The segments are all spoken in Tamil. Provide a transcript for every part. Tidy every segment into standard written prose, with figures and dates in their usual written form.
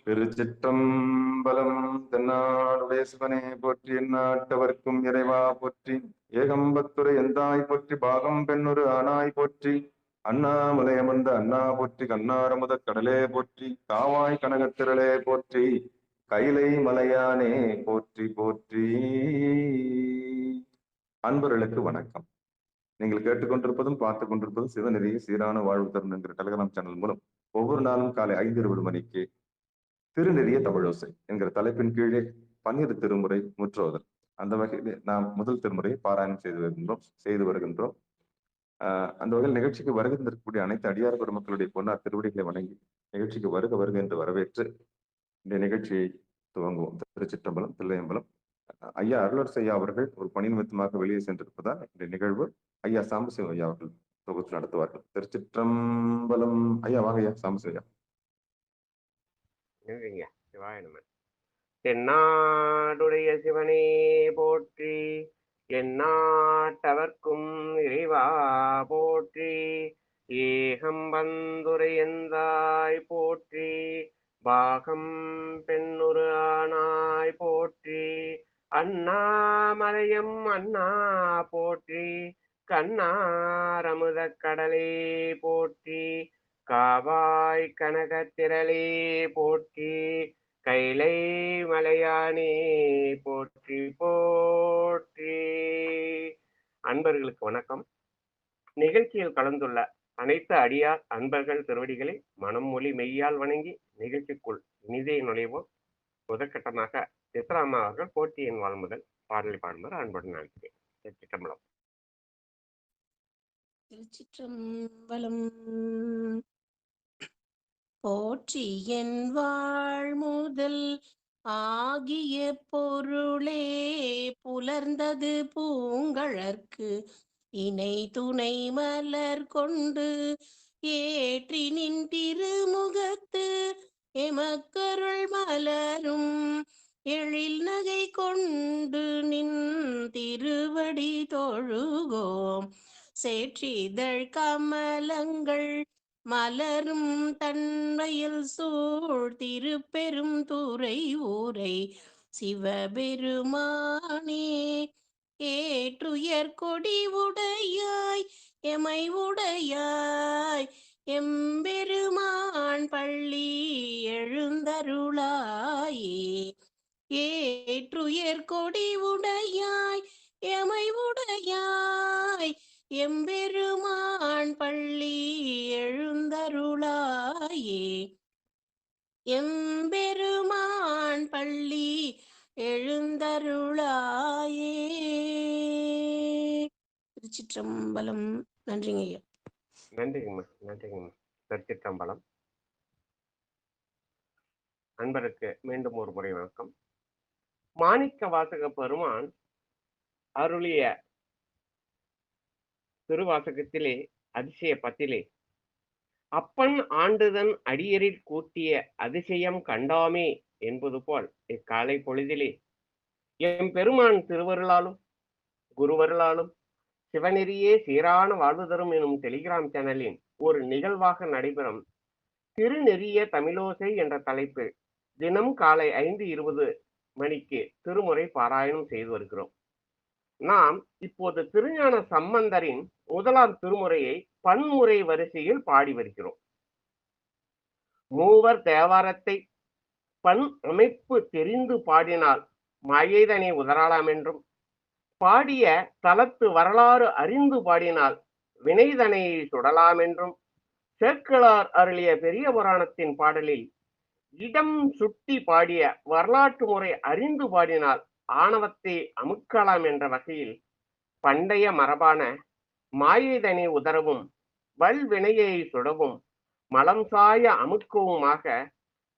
திருச்சிற்றம்பலம். தென்னாடுடைய சிவனே போற்றி, எந்நாட்டவர்க்கும் இறைவா போற்றி. ஏகம்பத்துரை எந்தாய் போற்றி, பாகம் பெண்ணொரு ஆனாய் போற்றி. அண்ணாமலை அமர்ந்த அண்ணா போற்றி, கண்ணாரமுத கடலே போற்றி. காவாய் கனகத்திரளே போற்றி, கைலை மலையானே போற்றி போற்றி. அன்பர்களுக்கு வணக்கம். நீங்கள் கேட்டுக்கொண்டிருப்பதும் பார்த்துக் கொண்டிருப்பதும் சிவநெறிய சீரான வாழ்வு தரும் என்கிற டெலிகிராம் சேனல் மூலம் ஒவ்வொரு நாளும் காலை 5:20 மணிக்கு திருநெறிய தமிழோசை என்கிற தலைப்பின் கீழே 12 திருமுறை முற்றோதல். அந்த வகையில் நாம் முதல் திருமுறையை பாராயணம் செய்து வருகின்றோம். அந்த வகையில் நிகழ்ச்சிக்கு வருகின்றக்கூடிய அனைத்து அடியார் பெருமக்களுடைய பொன்னார் திருவடிகளை வணங்கி நிகழ்ச்சிக்கு வருக வருக என்று வரவேற்று இந்த நிகழ்ச்சியை துவங்குவோம். திருச்சிற்றம்பலம், தில்லையம்பலம். ஐயா அருளரசு ஐயா அவர்கள் ஒரு பணி நிமித்தமாக வெளியே சென்றிருப்பதால் இந்த நிகழ்வு ஐயா சாம்பசிவம் ஐயா அவர்கள் தொகுத்து நடத்துவார்கள். திருச்சிற்றம்பலம். ஐயா வாங்க ஐயா. சாம்பசிவம் ஐயா. தென்னாடுடைய சிவனே போற்றி, எந்நாட்டவர்க்கும் இறைவா போற்றி. ஏகம்பந்துரை எந்தாய் போற்றி, பாகம் பெண்ணுரு ஆனாய் போற்றி. அண்ணாமலையம் அண்ணா போற்றி, கண்ணாரமுத கடலே போற்றி. காவாய் கனகத்திரளே போற்றி, கைலை மலையானே போற்றி போற்றி. அன்பர்களுக்கு வணக்கம். நிகழ்ச்சியில் கலந்துள்ள அனைத்து அடியார் அன்பர்கள் திருவடிகளை மனம் மொழி மெய்யால் வணங்கி நிகழ்ச்சிக்குள் இனிதே நுழைவோம். முதற்கட்டமாக சித்ராமா அவர்கள் போட்டியின் வாழ்முதல் பாடலை பாடுமாறு அன்புடன் அழைக்கிறேன். திருச்சிற்றம்பலம். திருச்சிற்றம்பலம். போற்றி என் வாழ்முதல் ஆகிய பொருளே புலர்ந்தது பூங்கழற்கு இணை துணை மலர் கொண்டு ஏற்றி நின் திருமுகத்து எமக்கருள் மலரும் எழில் நகை கொண்டு நின் திருவடி தொழுகோம். சேற்றிதழ் கமலங்கள் மலரும் தன்மையில் சூழ் திருப்பெரும் துறை ஊரை சிவபெருமானே. ஏற்றுயர் கொடி உடையாய் எமை உடையாய் எம்பெருமான் பள்ளி எழுந்தருளாயே. ஏற்றுயர் கொடி உடையாய் எமை உடையாய் எம்பெருமான் பள்ளி எழுந்தருளாயே. எம்பெருமான் பள்ளி எழுந்தருளாயே. திருச்சிற்றம்பலம். நன்றிங்க ஐயா. நன்றிங்கம்மா, நன்றிங்கம்மா. திருச்சிற்றம்பலம். அன்பருக்கு மீண்டும் ஒரு முறை வணக்கம். மாணிக்க வாசக பெருமான் அருளிய திருவாசகத்திலே அதிசய பத்திலே அப்பன் ஆண்டுதன் அடியரில் கூட்டிய அதிசயம் கண்டாமே என்பது போல் இக்காலை பொழுதிலே எம் பெருமான் திருவருளாலும் குருவருளாலும் சிவநெறியே சீரான வாழ்வு தரும் எனும் டெலிகிராம் சேனலின் ஒரு நிகழ்வாக நடைபெறும் திருநெறிய தமிழோசை என்ற தலைப்பில் தினம் காலை 5:20 மணிக்கு திருமுறை பாராயணம் செய்து வருகிறோம். நாம் இப்போது திருஞான சம்பந்தரின் முதலாம் திருமுறையை பன்முறை வரிசையில் பாடி வருகிறோம். மூவர் தேவாரத்தை பண் அமைப்பு தெரிந்து பாடினால் மாயைதனை உதறலாம் என்றும், பாடிய தலத்து வரலாறு அறிந்து பாடினால் வினைதனை சுடலாம் என்றும், சேக்கிழார் அருளிய பெரிய புராணத்தின் பாடலில் இடம் சுட்டி பாடிய வரலாற்று முறை அறிந்து பாடினால் ஆணவத்தை அமுக்கலாம் என்ற வகையில் பண்டைய மரபான மாயைதனை உதரவும் வல்வினையை சுடவும் மலம் சாய அமுக்கவுமாக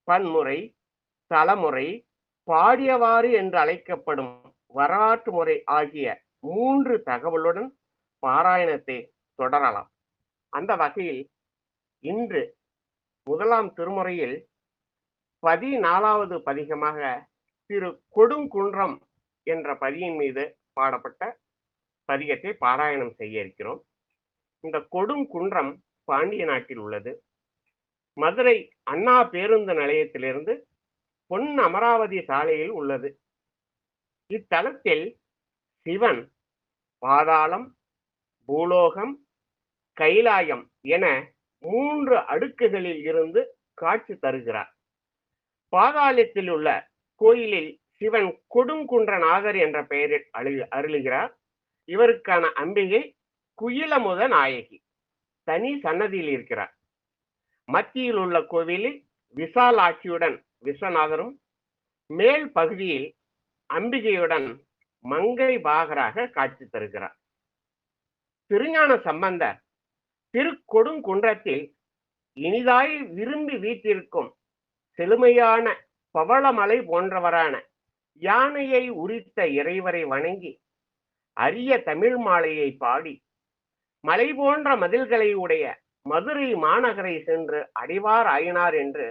பன்முறை தலமுறை பாடியவாறு என்று அழைக்கப்படும் வரலாற்று முறை ஆகிய 3 தகவலுடன் பாராயணத்தை தொடரலாம். அந்த வகையில் இன்று முதலாம் திருமுறையில் 14வது பதிகமாக திரு கொடுங்குன்றம் என்ற பதியின் மீது பாடப்பட்ட பதிகத்தை பாராயணம் செய்ய இருக்கிறோம். இந்த கொடுங்குன்றம் பாண்டிய நாட்டில் உள்ளது. மதுரை அண்ணா பேருந்து நிலையத்திலிருந்து பொன் அமராவதி சாலையில் உள்ளது. இத்தலத்தில் சிவன் பாதாளம், பூலோகம், கைலாயம் என 3 அடுக்குகளில் இருந்து காட்சி தருகிறார். பாதாளத்தில் உள்ள கோயிலில் சிவன் கொடுங்குன்றநாதர் என்ற பெயரில் அருளுகிறார். இவருக்கான அம்பிகை குயிலமுத நாயகி தனி சன்னதியில் இருக்கிறார். மத்தியில் உள்ள கோவிலில் விசாலாட்சியுடன் விஸ்வநாதரும், மேல் பகுதியில் அம்பிகையுடன் மங்கை பாகராக காட்சி தருகிறார். திருஞான சம்பந்தர் திருக்கொடுங்குன்றத்தில் இனிதாய் விரும்பி வீற்றிருக்கும் செழுமையான பவளமலை போன்றவரான யானையை உரித்த இறைவரை வணங்கி அரிய தமிழ் மாலையை பாடி மலை போன்ற மதில்களை உடைய மதுரை மாநகரை சென்று அடைவார் ஆயினார் என்று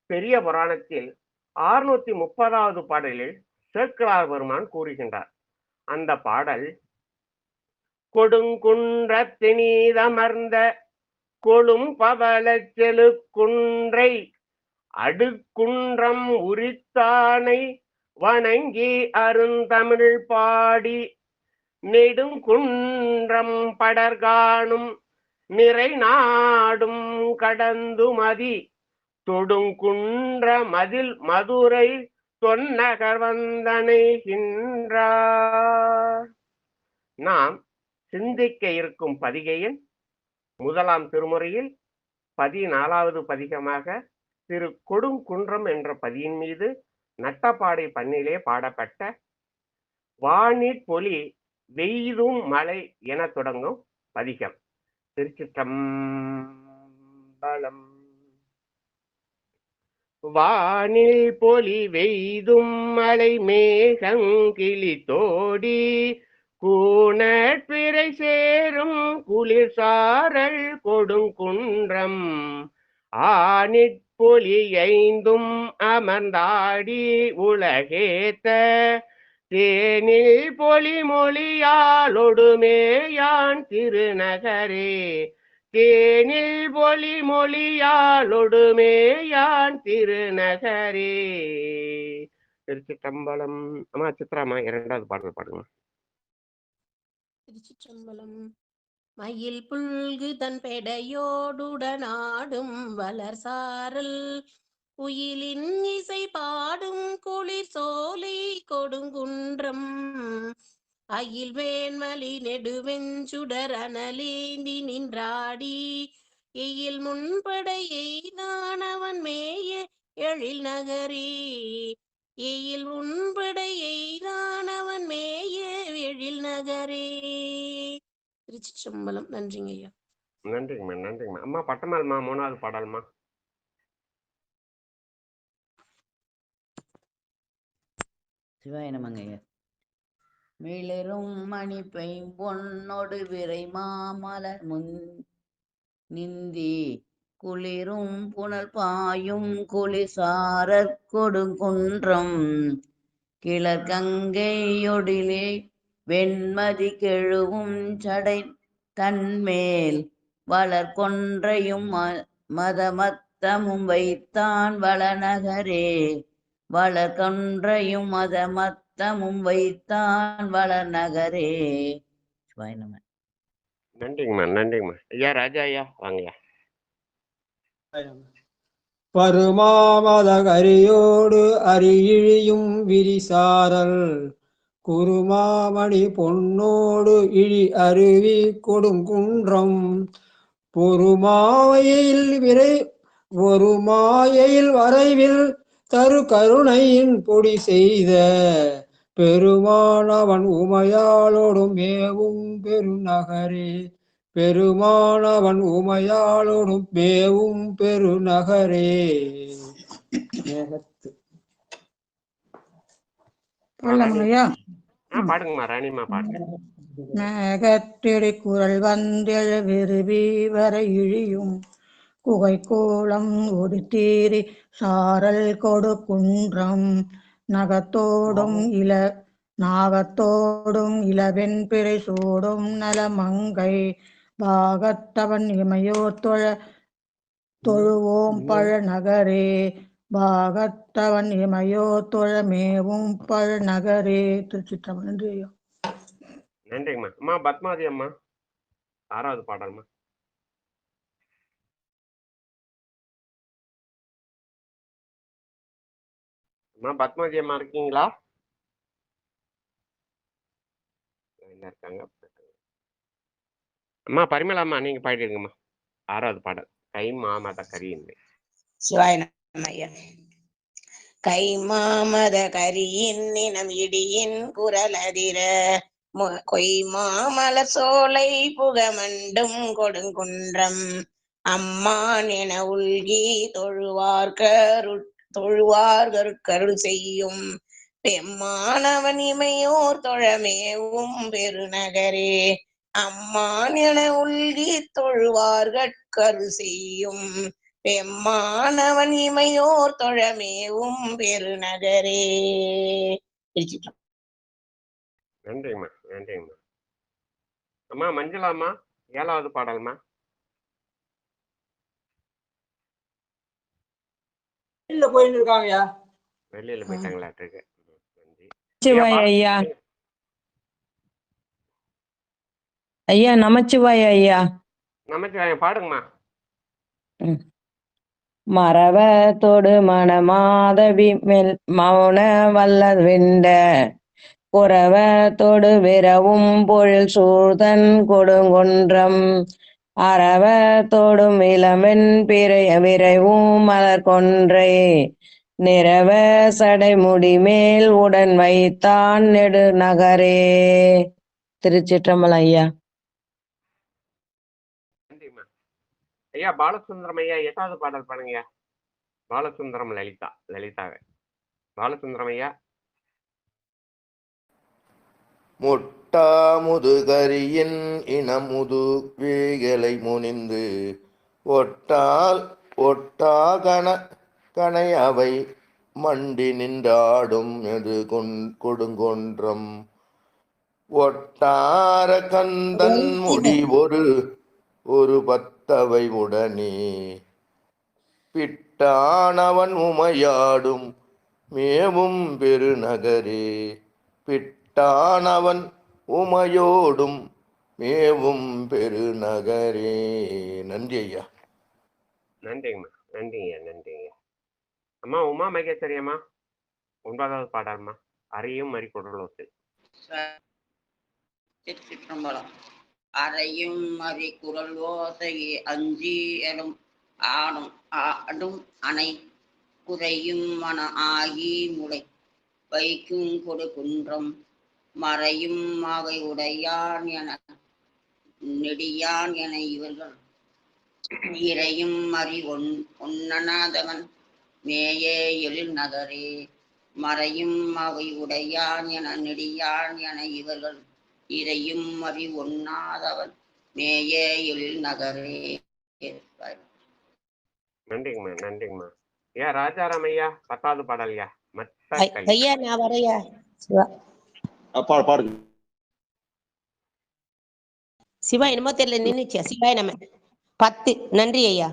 பெரிய புராணத்தில் 630வது பாடலில் சேக்கிழார் பெருமான் கூறுகின்றார். அந்த பாடல் கொடுங்குன்றத்தினீதமர்ந்த கொழும் பவள செழுக்குன்றை அடுக்குன்றம் உரித்தானை வணங்கி அருந்தமிழ் பாடி நெடுங்குன்றம் படர்காணும் நிறை நாடும் கடந்துமதி தொடுங்குன்ற மதில் மதுரை தொன்னகர் வந்தனைகின்றார். நாம் சிந்திக்க இருக்கும் பதிகையின் 1ஆம் திருமுறையில் 14வது பதிகமாக திரு கொடுங்குன்றம் என்ற பதியின் மீது நட்டப்பாடை பண்ணிலே பாடப்பட்ட வானிற் பொலி வெய்தும் மலை என தொடங்கும் பதிகம். திருச்சிற்றம்பலம். வானில் பொலி வெய்தும் மலை மேகங்கிளி தோடி கூணற்பிறை சேரும் குளிர் சாரல் கொடுங்குன்றம் ஆனிற் பொலி ஐந்தும் அமர்ந்தாடி உலகேத்த தேனில் பொலி மொழியாலொடுமேயான் திருநகரே தேனில் பொலி மொழியாலொடுமேயான் திருநகரே. திருச்சிற்றம்பலம். அம்மா சித்ராமா 2வது பாடல் பாடுங்க. திருச்சிற்றம்பலம். மயில் புல்கு தன் பெடையோடுடனாடும் வளர் சாரல் குயிலின் இசை பாடும் குளிர் சோலை கொடுங்குன்றம் அயில் வேன்மலி நெடுவெஞ்சுடர் அனலேந்தி நின்றாடி எயில் முன்படையை நானவன் மேய எழில் நகரே எயில் முன்படையை நானவன் மேய எழில் நகரே. திருச்சிற்றம்பலம். நன்றிங்க ஐயா. நன்றிங்கம்மா, நன்றிங்கம்மா. அம்மா பட்டமால்மா 3வது பாடல்மா. சிவாய நமங்க. மிளிரும் மணிப்பை பொன்னொடு விரை மாமலர் முன் நிந்தி குளிரும் புனல் பாயும் குளிசாரற் கொடுங்குன்றம் கிளர்கங்கையொடிலே வெண்மதி கெழுவும் சடை தன்மேல் வளர் கொன்றையும் மதமத்தமும் வைத்தான் வளநகரே வளர் கொன்றையும் மதமத்தமும் வைத்தான் வளநகரே. நன்றிங்கம்மா, நன்றிங்கம்மா. ஐயா ராஜா ஐயா வாங்கய்யா. பருமாமத கரியோடு அரியிழியும் விரிசாரல் குருமாமணி பொன்னோடு இழி அருவி கொடுங்குன்றம் ஒரு மாயையில் வரைவில் தரு கருணையின் பொடி செய்த பெருமானவன் உமையாளோடும் மேவும் பெருநகரே பெருமானவன் உமையாளோடும் மேவும் பெருநகரே. பாடுங்கம்மா ராணிமா பாடுங்க. மேகத்திடி குரல் வந்தெழ விரும்பி வர இழியும் குகை கோலம் ஒடுத்தீரி சாரல் கொடுங்குன்றம் நாகத்தோடும் இளவெண் பிறை சூடும் நலமங்கை பாகத்தவன் இமையோர் தொழுவோம் பழநகரே பாகத்தவன் இமையோ தொழமேவும் பழநகரே. திருச்சிற்றம்பலம். நன்றி ஐயா. நன்றிங்கம்மா. அம்மா பத்மாவதி அம்மா 6வது பாடல்மா. அம்மா பத்மாவதி அம்மா இருக்கீங்களா? என்ன இருக்காங்க? அம்மா பரிமளா அம்மா நீங்க பாடிடுங்கம்மா. 6வது பாடல் கை மாமத கரியின்மை. சிவாய நம ஐயா. கை மாமத கரியின் நினம் இடியின் குரல் அதிர கொய் மாமலர் சோலை புகமண்டும் கொடுங்குன்றம் அம்மான் என உள்கி தொழுவார்கருள் செய்யும் பெம்மானவன் இமையோர் தொழமேவும் பெருநகரே. அம்மான் என உள்கி தொழுவார்கருள் செய்யும் பெம்மானவன் இமையோர் தொழமேவும் பெருநகரே. நன்றிங்கம்மா. நன்றிங்கம்மா. அம்மா மஞ்சளா அம்மா 7வது பாடல்மா. வெளியில போயிட்டு இருக்காங்கய்யா. வெளியில போயிட்டாங்களாட்டிருக்கு. நன்றி நமச்சிவாய ஐயா. ஐயா நமச்சிவாய ஐயா. நமச்சிவாயம் பாடுங்கம்மா. மறவ தொடு மணமாதவி மெல் மௌன வல்லவிண்ட புறவ தொடு விரவும் பொழில் சூழ்தன் கொடுங்குன்றம் அறவ தொடும் இளமென் பிறைய விரைவும் மலர் கொன்றை நிறவ சடைமுடி மேல் உடன் வைத்தான் நெடு நகரே. திருச்சிற்றம்பலம் ஐயா. நன்றிம்மா. ஐயா பாலசுந்தரம் ஐயா 8வது பாடல் பாருங்கய்யா. பாலசுந்தரம் லலிதாவே. பாலசுந்தரம் ஐயா. முட்டா முதுகரியின் இனமுது வீகலை முனிந்து ஒட்டா கணை அவை மண்டி நின்றாடும் எது கொடுங்கொன்றம் ஒட்டார கந்தன் முடி ஒரு பத்தவை உடனே பிட்டானவன் உமையாடும் மேவும் பெருநகரே. பிட்டானவன் உமையோடும் மேவும் பெருநகரே. நன்றி ஐயா. நன்றிங்கம்மா. நன்றிங்க. அம்மா உமா மகேஸ்வரி அம்மா 9வது பாடல்மா. அறையும் மறி குடலோசை. திருச்சிற்றம்பலம். அறையும் மறி குரல் ஓசையே அஞ்சி எலும் ஆடும் அணை குறையும் மன ஆகி முளை வைக்கும் கொடுகுன்றம் மறையும் அவை உடையான் என நெடியான் என இவர்கள் இறையும் மறி ஒன்னனாதவன் மேயே எழில் நகரே. மறையும் அவை உடையான் என நெடியான் என இவர்கள் இறையும் மறி ஒண்ணாதவன் மேயே எழில் நகரே. நன்றிங்கம்மா. ஐயா ராஜாராம் ஐயா 10வது பாடல் ஐயா. ஐயா நான் வரையா பாடுங்க. சிவா என்னமோ தெரியல நின்னுச்சியா. சிவாய நம்ம 10. நன்றி ஐயா.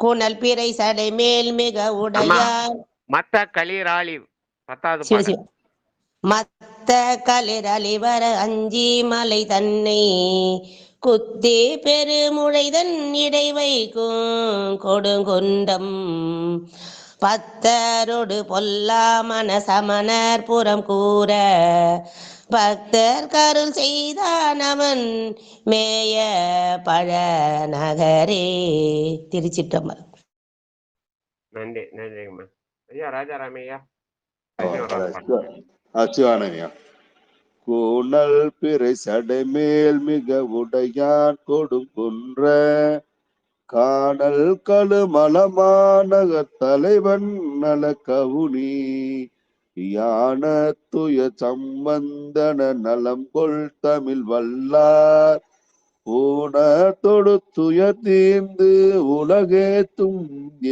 கூனல் பீரை சடை மேல் மிக உடையார் மத்த களிராளி 10வது சிவ பாடல். சிவ மத்த களிரளி வர அஞ்சி மலை தன்னை குத்தி பெருமுழைதன் இடை வைக்கும் கொடுங்கொண்டம் பத்தரோடு பொல்லா மனசமணர் புறம் கூற பக்தர் கருள் செய்தான் அவன் மேய பழ நகரே. திருச்சிற்றம்பலம். நன்றிங்கம்மா. ஐயா ராஜாராம் ஐயா. சிவானயா. கூனல் பிறை சடைமேல் மிக உடையான் கொடுங்குன்ற காணல் கழுமலமாநக தலைவன் நல கவுனி யான துய சம்பந்தன நலம் கொள் தமிழ் வல்லார் ஊன தொடு துய தீர்ந்து உலகேத்தும்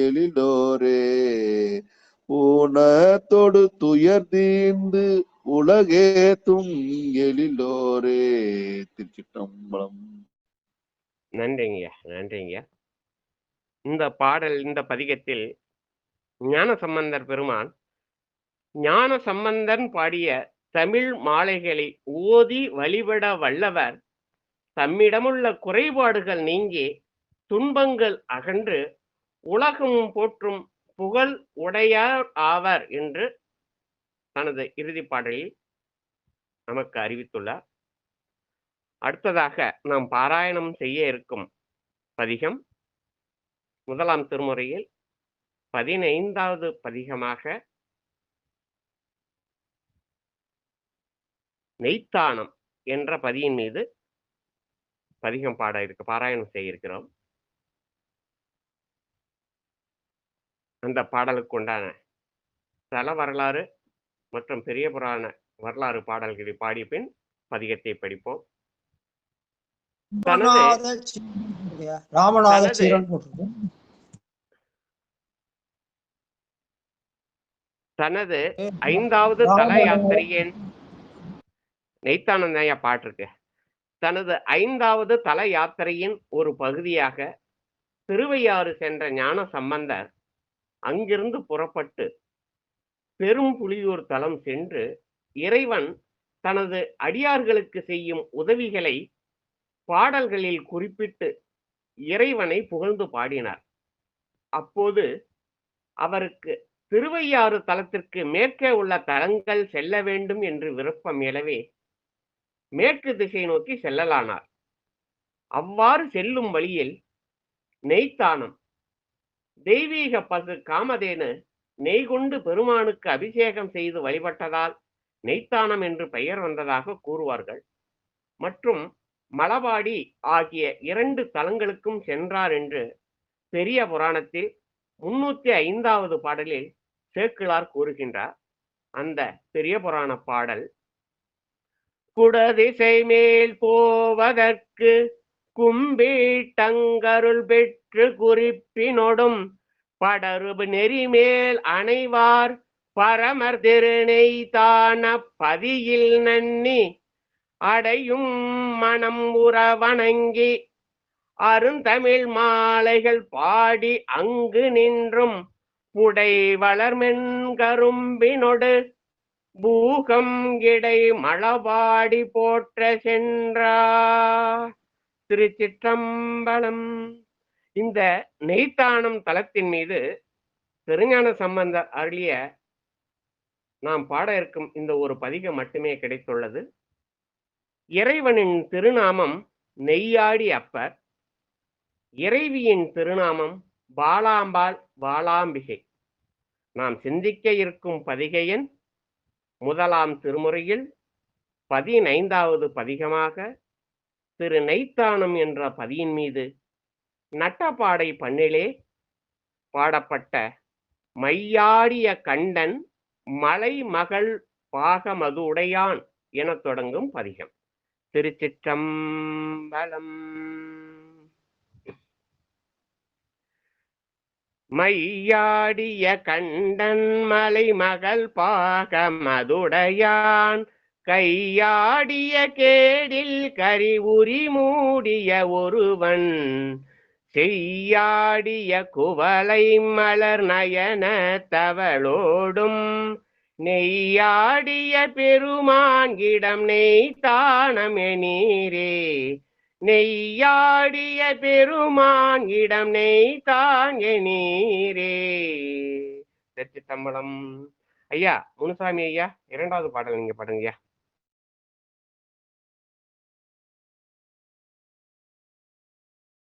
எழிலோரே. ஊன தொடு துயர் தீர்ந்து உலகேத்தும் எழிலோரே. திருச்சிற்றம்பலம். நன்றிங்கய்யா. இந்த பாடல் இந்த பதிகத்தில் ஞானசம்பந்தர் பெருமான் ஞானசம்பந்தன் பாடிய தமிழ் மாலைகளை ஓதி வழிபட வல்லவர் தம்மிடமுள்ள குறைபாடுகள் நீங்கி துன்பங்கள் அகன்று உலகம் போற்றும் புகழ் உடையார் ஆவர் என்று தனது இறுதி பாடலில் நமக்கு அறிவித்துள்ளார். அடுத்ததாக நாம் பாராயணம் செய்ய இருக்கும் பதிகம் முதலாம் திருமுறையில் 15வது பதிகமாக நெய்த்தானம் என்ற பதியின் மீது பதிகம் பாராயணம் செய்ய இருக்கிறோம். அந்த பாடலுக்கு உண்டான தல வரலாறு மற்றும் பெரிய புராண வரலாறு பாடல்களை பாடிய பின் பதிகத்தை படிப்போம். ராமநாத சீரன் போட்டிருக்கோம். தனது 5வது தல யாத்திரையின் நெய்த்தானந்தையா பாட்டிருக்கு. தனது 5வது தல யாத்திரையின் ஒரு பகுதியாக திருவையாறு சென்ற ஞான சம்பந்தர் அங்கிருந்து புறப்பட்டு பெரும் புலியூர் தலம் சென்று இறைவன் தனது அடியார்களுக்கு செய்யும் உதவிகளை பாடல்களில் குறிப்பிட்டு இறைவனை புகழ்ந்து பாடினார். அப்போது அவருக்கு திருவையாறு தலத்திற்கு மேற்கே உள்ள தலங்கள் செல்ல வேண்டும் என்று விருப்பம் எழவே மேற்கு திசை நோக்கி செல்லலானார். அவ்வாறு செல்லும் வழியில் நெய்த்தானம் தெய்வீக பசு காமதேனு நெய் கொண்டு பெருமானுக்கு அபிஷேகம் செய்து வழிபட்டதால் நெய்த்தானம் என்று பெயர் வந்ததாக கூறுவார்கள். மற்றும் மலபாடி ஆகிய 2 தலங்களுக்கும் சென்றார் என்று பெரிய புராணத்தில் 305வது பாடலில் சேக்கிழார் கூறுகின்றார். அந்த பெரிய புராண பாடல் குடதிசை மேல் போவதற்கு கும்பீட்டங்கருள் பெற்று குறிப்பினொடும் படருபு நெறிமேல் அணைவார் பரமர் திருநெய்த்தான பதியில் நன்னி அடையும் மனம் உற வணங்கி அருந்தமிழ் மாலைகள் பாடி அங்கு நின்றும் புடை வளர்மென்கரும்பினொடு பூகம் இடை மலபாடி போற்ற சென்றார். திருச்சிற்றம்பலம். இந்த நெய்த்தானம் தலத்தின் மீது திருஞான சம்பந்தர் அருளிய நாம் பாட இருக்கும் இந்த ஒரு பதிகம் மட்டுமே கிடைத்துள்ளது. இறைவனின் திருநாமம் நெய்யாடி அப்பர், இறைவியின் திருநாமம் பாலாம்பாள் பாலாம்பிகை. நாம் சிந்திக்க இருக்கும் பதிகையன் முதலாம் திருமுறையில் 15வது பதிகமாக திரு நெய்த்தானம் என்ற பதியின் மீது நட்டப்பாடை பண்ணிலே பாடப்பட்ட மையாடிய கண்டன் மலை மகள் பாகமது உடையான் என தொடங்கும் பதிகம். திருச்சிற்றம்பலம். மையாடிய கண்டன் மலை மகள் பாகமதுடையான் கையாடிய கேடில் கரி உரி மூடிய ஒருவன் செய்யாடிய குவளை மலர் நயன தவளோடும் நெய்யாடிய பெருமான்கிடம் நெய்த்தானமே நீரே நெய்யாடிய பெருமான்கிடம் நெய்தாங்கே நீரே. திருச்சிற்றம்பலம். ஐயா முனுசாமி ஐயா, 2வது பாடல் நீங்க பாடுங்க ஐயா.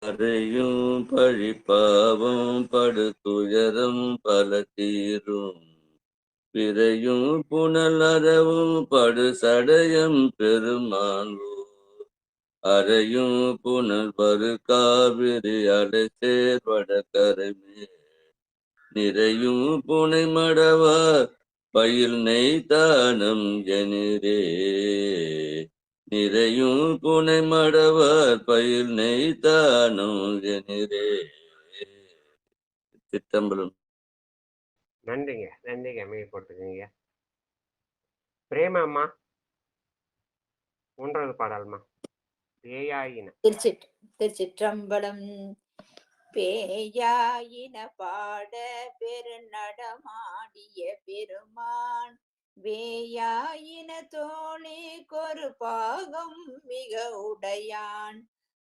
அறையும் பழிப்பாவும் படுதுயரம் பல தீரும் பிறையும் புனல் அறவும் படு சடயம் பெருமானூர் அறையும் புனல் பரு காவிரி அடை சேர்வட கரைமே நிறையும் புனை மடவார் பயில் நெய்த்தானம் எனிரே நிறையும் புனை மடவார் பயில் நெய்த்தானம் எனிரே. சிற்றம்பலம். நன்றிங்க நன்றிங்க. அமைதி போட்டுக்கீங்க. பிரேமா அம்மா 3வது பாடல்மா. திருச்சிற்றம்பலம். பேயாயின பாட பெருநடமாடிய பெருமான் வேயாயின தோழிக்கொரு பாகம் மிக உடையான்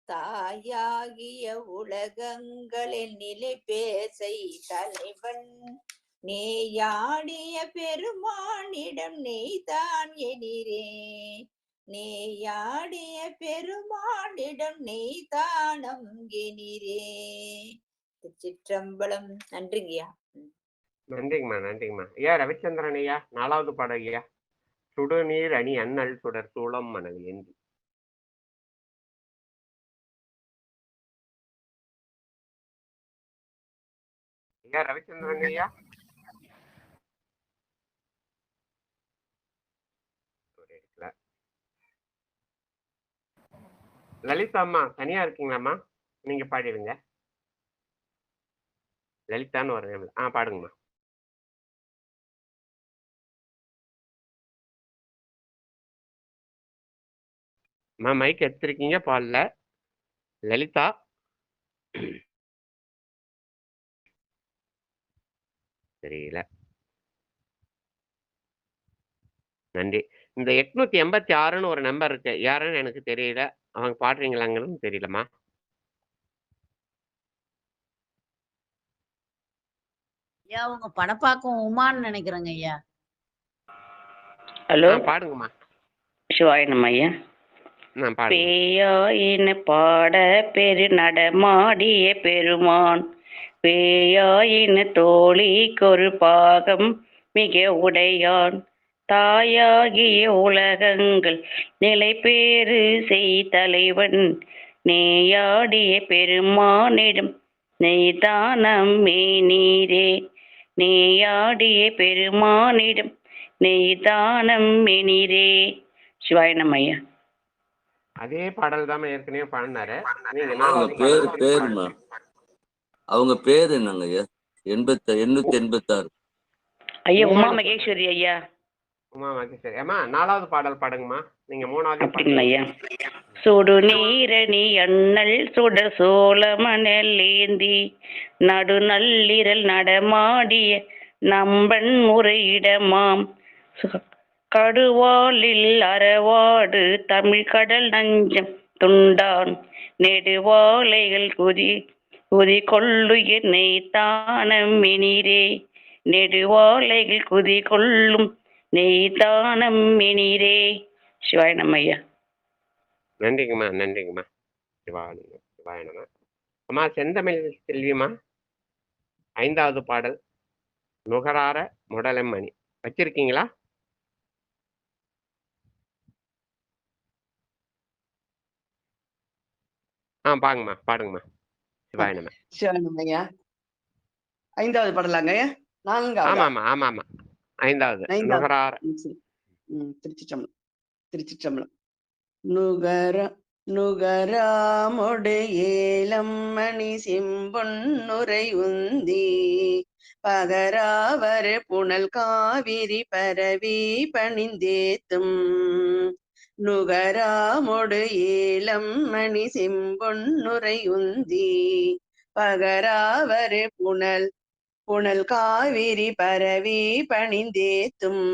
தாயாகிய உலகங்களில் நிலை பேசை தலைவன் நேயாடிய பெருமானிடம் நெய்தான் எனிரே நேயாடிய பெருமானிடம் நெய்தானம் எனிரே. திருச்சிற்றம்பலம். நன்றிங்கய்யா. நன்றிங்கம்மா நன்றிங்கம்மா. ஐயா ரவிச்சந்திரன் ஐயா 4வது பாடல் ஐயா. சுடுநீர் அணி அண்ணல் சுடர் சூளம் மணல் ஏந்தி. ஐயா ரவிச்சந்திரன் ஐயா. லலிதா அம்மா தனியா இருக்கீங்களாம்மா? நீங்க பாடிடுங்க. லலிதான்னு ஒரு நேம். பாடுங்கம்மா. அம்மா மைக் எடுத்திருக்கீங்க பாடல. லலிதா. தெரியல. நன்றி. இந்த 886ன்னு ஒரு நம்பர் இருக்கு. யாருன்னு எனக்கு தெரியல. அவங்க பாடுறீங்களாங்கிறது தெரியலம்மா. ஐயா உங்க பணப்பாக்கம் உமான்னு நினைக்கிறேங்க ஐயா. ஹலோ, பாடுங்கம்மா. சிவாயனம் ஐயா. பேயாயின பாட பெரு நடமாடிய பெருமான் பேயாயின தோழிக்கொரு பாகம் மிக உடையான் தாயாகிய உலகங்கள் நிலை பேறு செய் தலைவன் நேயாடிய பெருமானிடம் நெய்தானம் மேனீரே நேயாடிய பெருமானிடம் நெய்தானம் மெனிரே. சிவாயனம் ஐயா. அதே பாடல் தான் ஏற்கனவே பாடினாரு. பேருமா அவங்க பேர் என்னங்க ஐயா? 886 ஐயா உமா மகேஸ்வரி ஐயா. உமா மகேஸ்வரி அம்மா 4வது பாடல் பாடுங்கம்மா. நீங்க 3வது அப்படிங்களா ஐயா? சுடு நீரணி அண்ணல் சுட சோழமணல் ஏந்தி நடு நள்ளிரல் நடமாடிய நம்பன் முறையிடமாம் கடுவாளில் அறவாடு தமிழ் கடல் நஞ்சம் துண்டான் நெடுவாளைகள் குதி கொள்ளு என்னை தானம் மெனிரே நெடுவாளைகள் குதி கொள்ளும் நெய்தானம் மெனிரே. சிவாயனம் ஐயா. நன்றிங்கம்மா நன்றிங்கம்மா. சிவாயனம்மா. அம்மா செந்தமிழ் செல்வியம்மா 5வது பாடல் நுகரார முடலம்மணி வச்சிருக்கீங்களா? பாருங்கம்மா பாடுங்கம்மா. சிவாயனம்மா. சிவாயனம் ஐயா. 5வது பாடலாங்க ஐயா? 4வது? ஆமாமா 5வது நுகரார. திருச்சிற்றம்பலம். திருச்சிற்றம்பலம். நுகராமொடு ஏலம்மணி செம்பொன்னுரை உந்தி பகராவர் புனல் காவிரி பரவி பணிந்தேத்தும் நுகராமொடு ஏலம்மணி செம்பொன்னுரை உந்தி பகராவர் புனல் காவிரி பரவி பணிந்தேத்தும்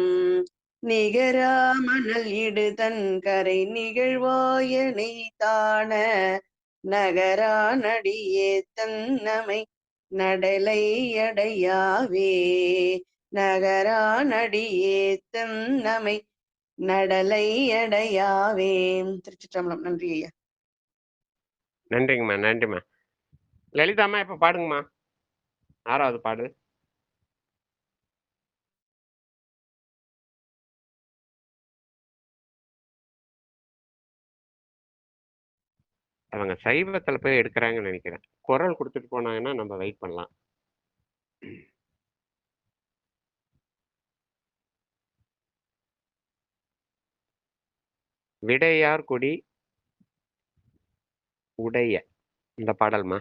நிகராமணல் இடுதன் கரை நிகழ்வாயனை தான நகரா நடியே தன்னமை நடலை அடையாவே நகரா நடியே தன்னமை நடலை அடையாவே. திருச்சிற்றம்பலம். நன்றி ஐயா. நன்றிங்கம்மா நன்றிம்மா. லலிதாம்மா இப்ப பாடுங்கம்மா 6வது பாடல். அவங்க சைவத்துல போய் எடுக்கிறாங்கன்னு நினைக்கிறேன். குரல் கொடுத்துட்டு போனாங்கன்னா நம்ம வெயிட் பண்ணலாம். விடையார் கொடி உடைய இந்த பாடல்மா.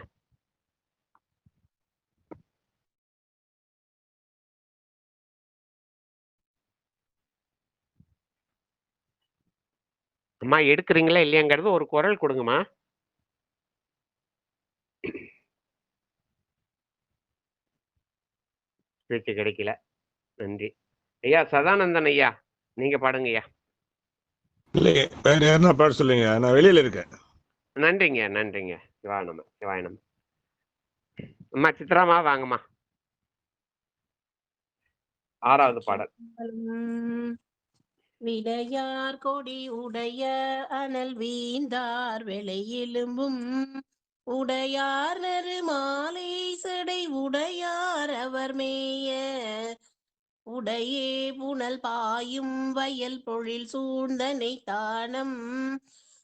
அம்மா எடுக்கிறீங்களா இல்லையாங்கிறது ஒரு குரல் கொடுங்கம்மா. பேச்சு கிடைக்கல. நன்றி ஐயா. சதானந்தன் ஐயா, நீங்க பாடுங்க ஐயா. இல்லைங்க, வேற யாருன்னா பாட சொல்லுங்க, நான் வெளியில இருக்கேன். நன்றிங்க நன்றிங்க. சிவாயணம் சிவாயணம். அம்மா சித்ராமா வாங்கம்மா. 6வது பாடல். விடையார் கொடி உடைய அனல் வீந்தார் விளையெலும்பும் உடையார் நறு மாலை சடை உடையார் அவர் மேய உடையே புனல் பாயும் வயல் பொழில் சூழ்ந்தனை தானம்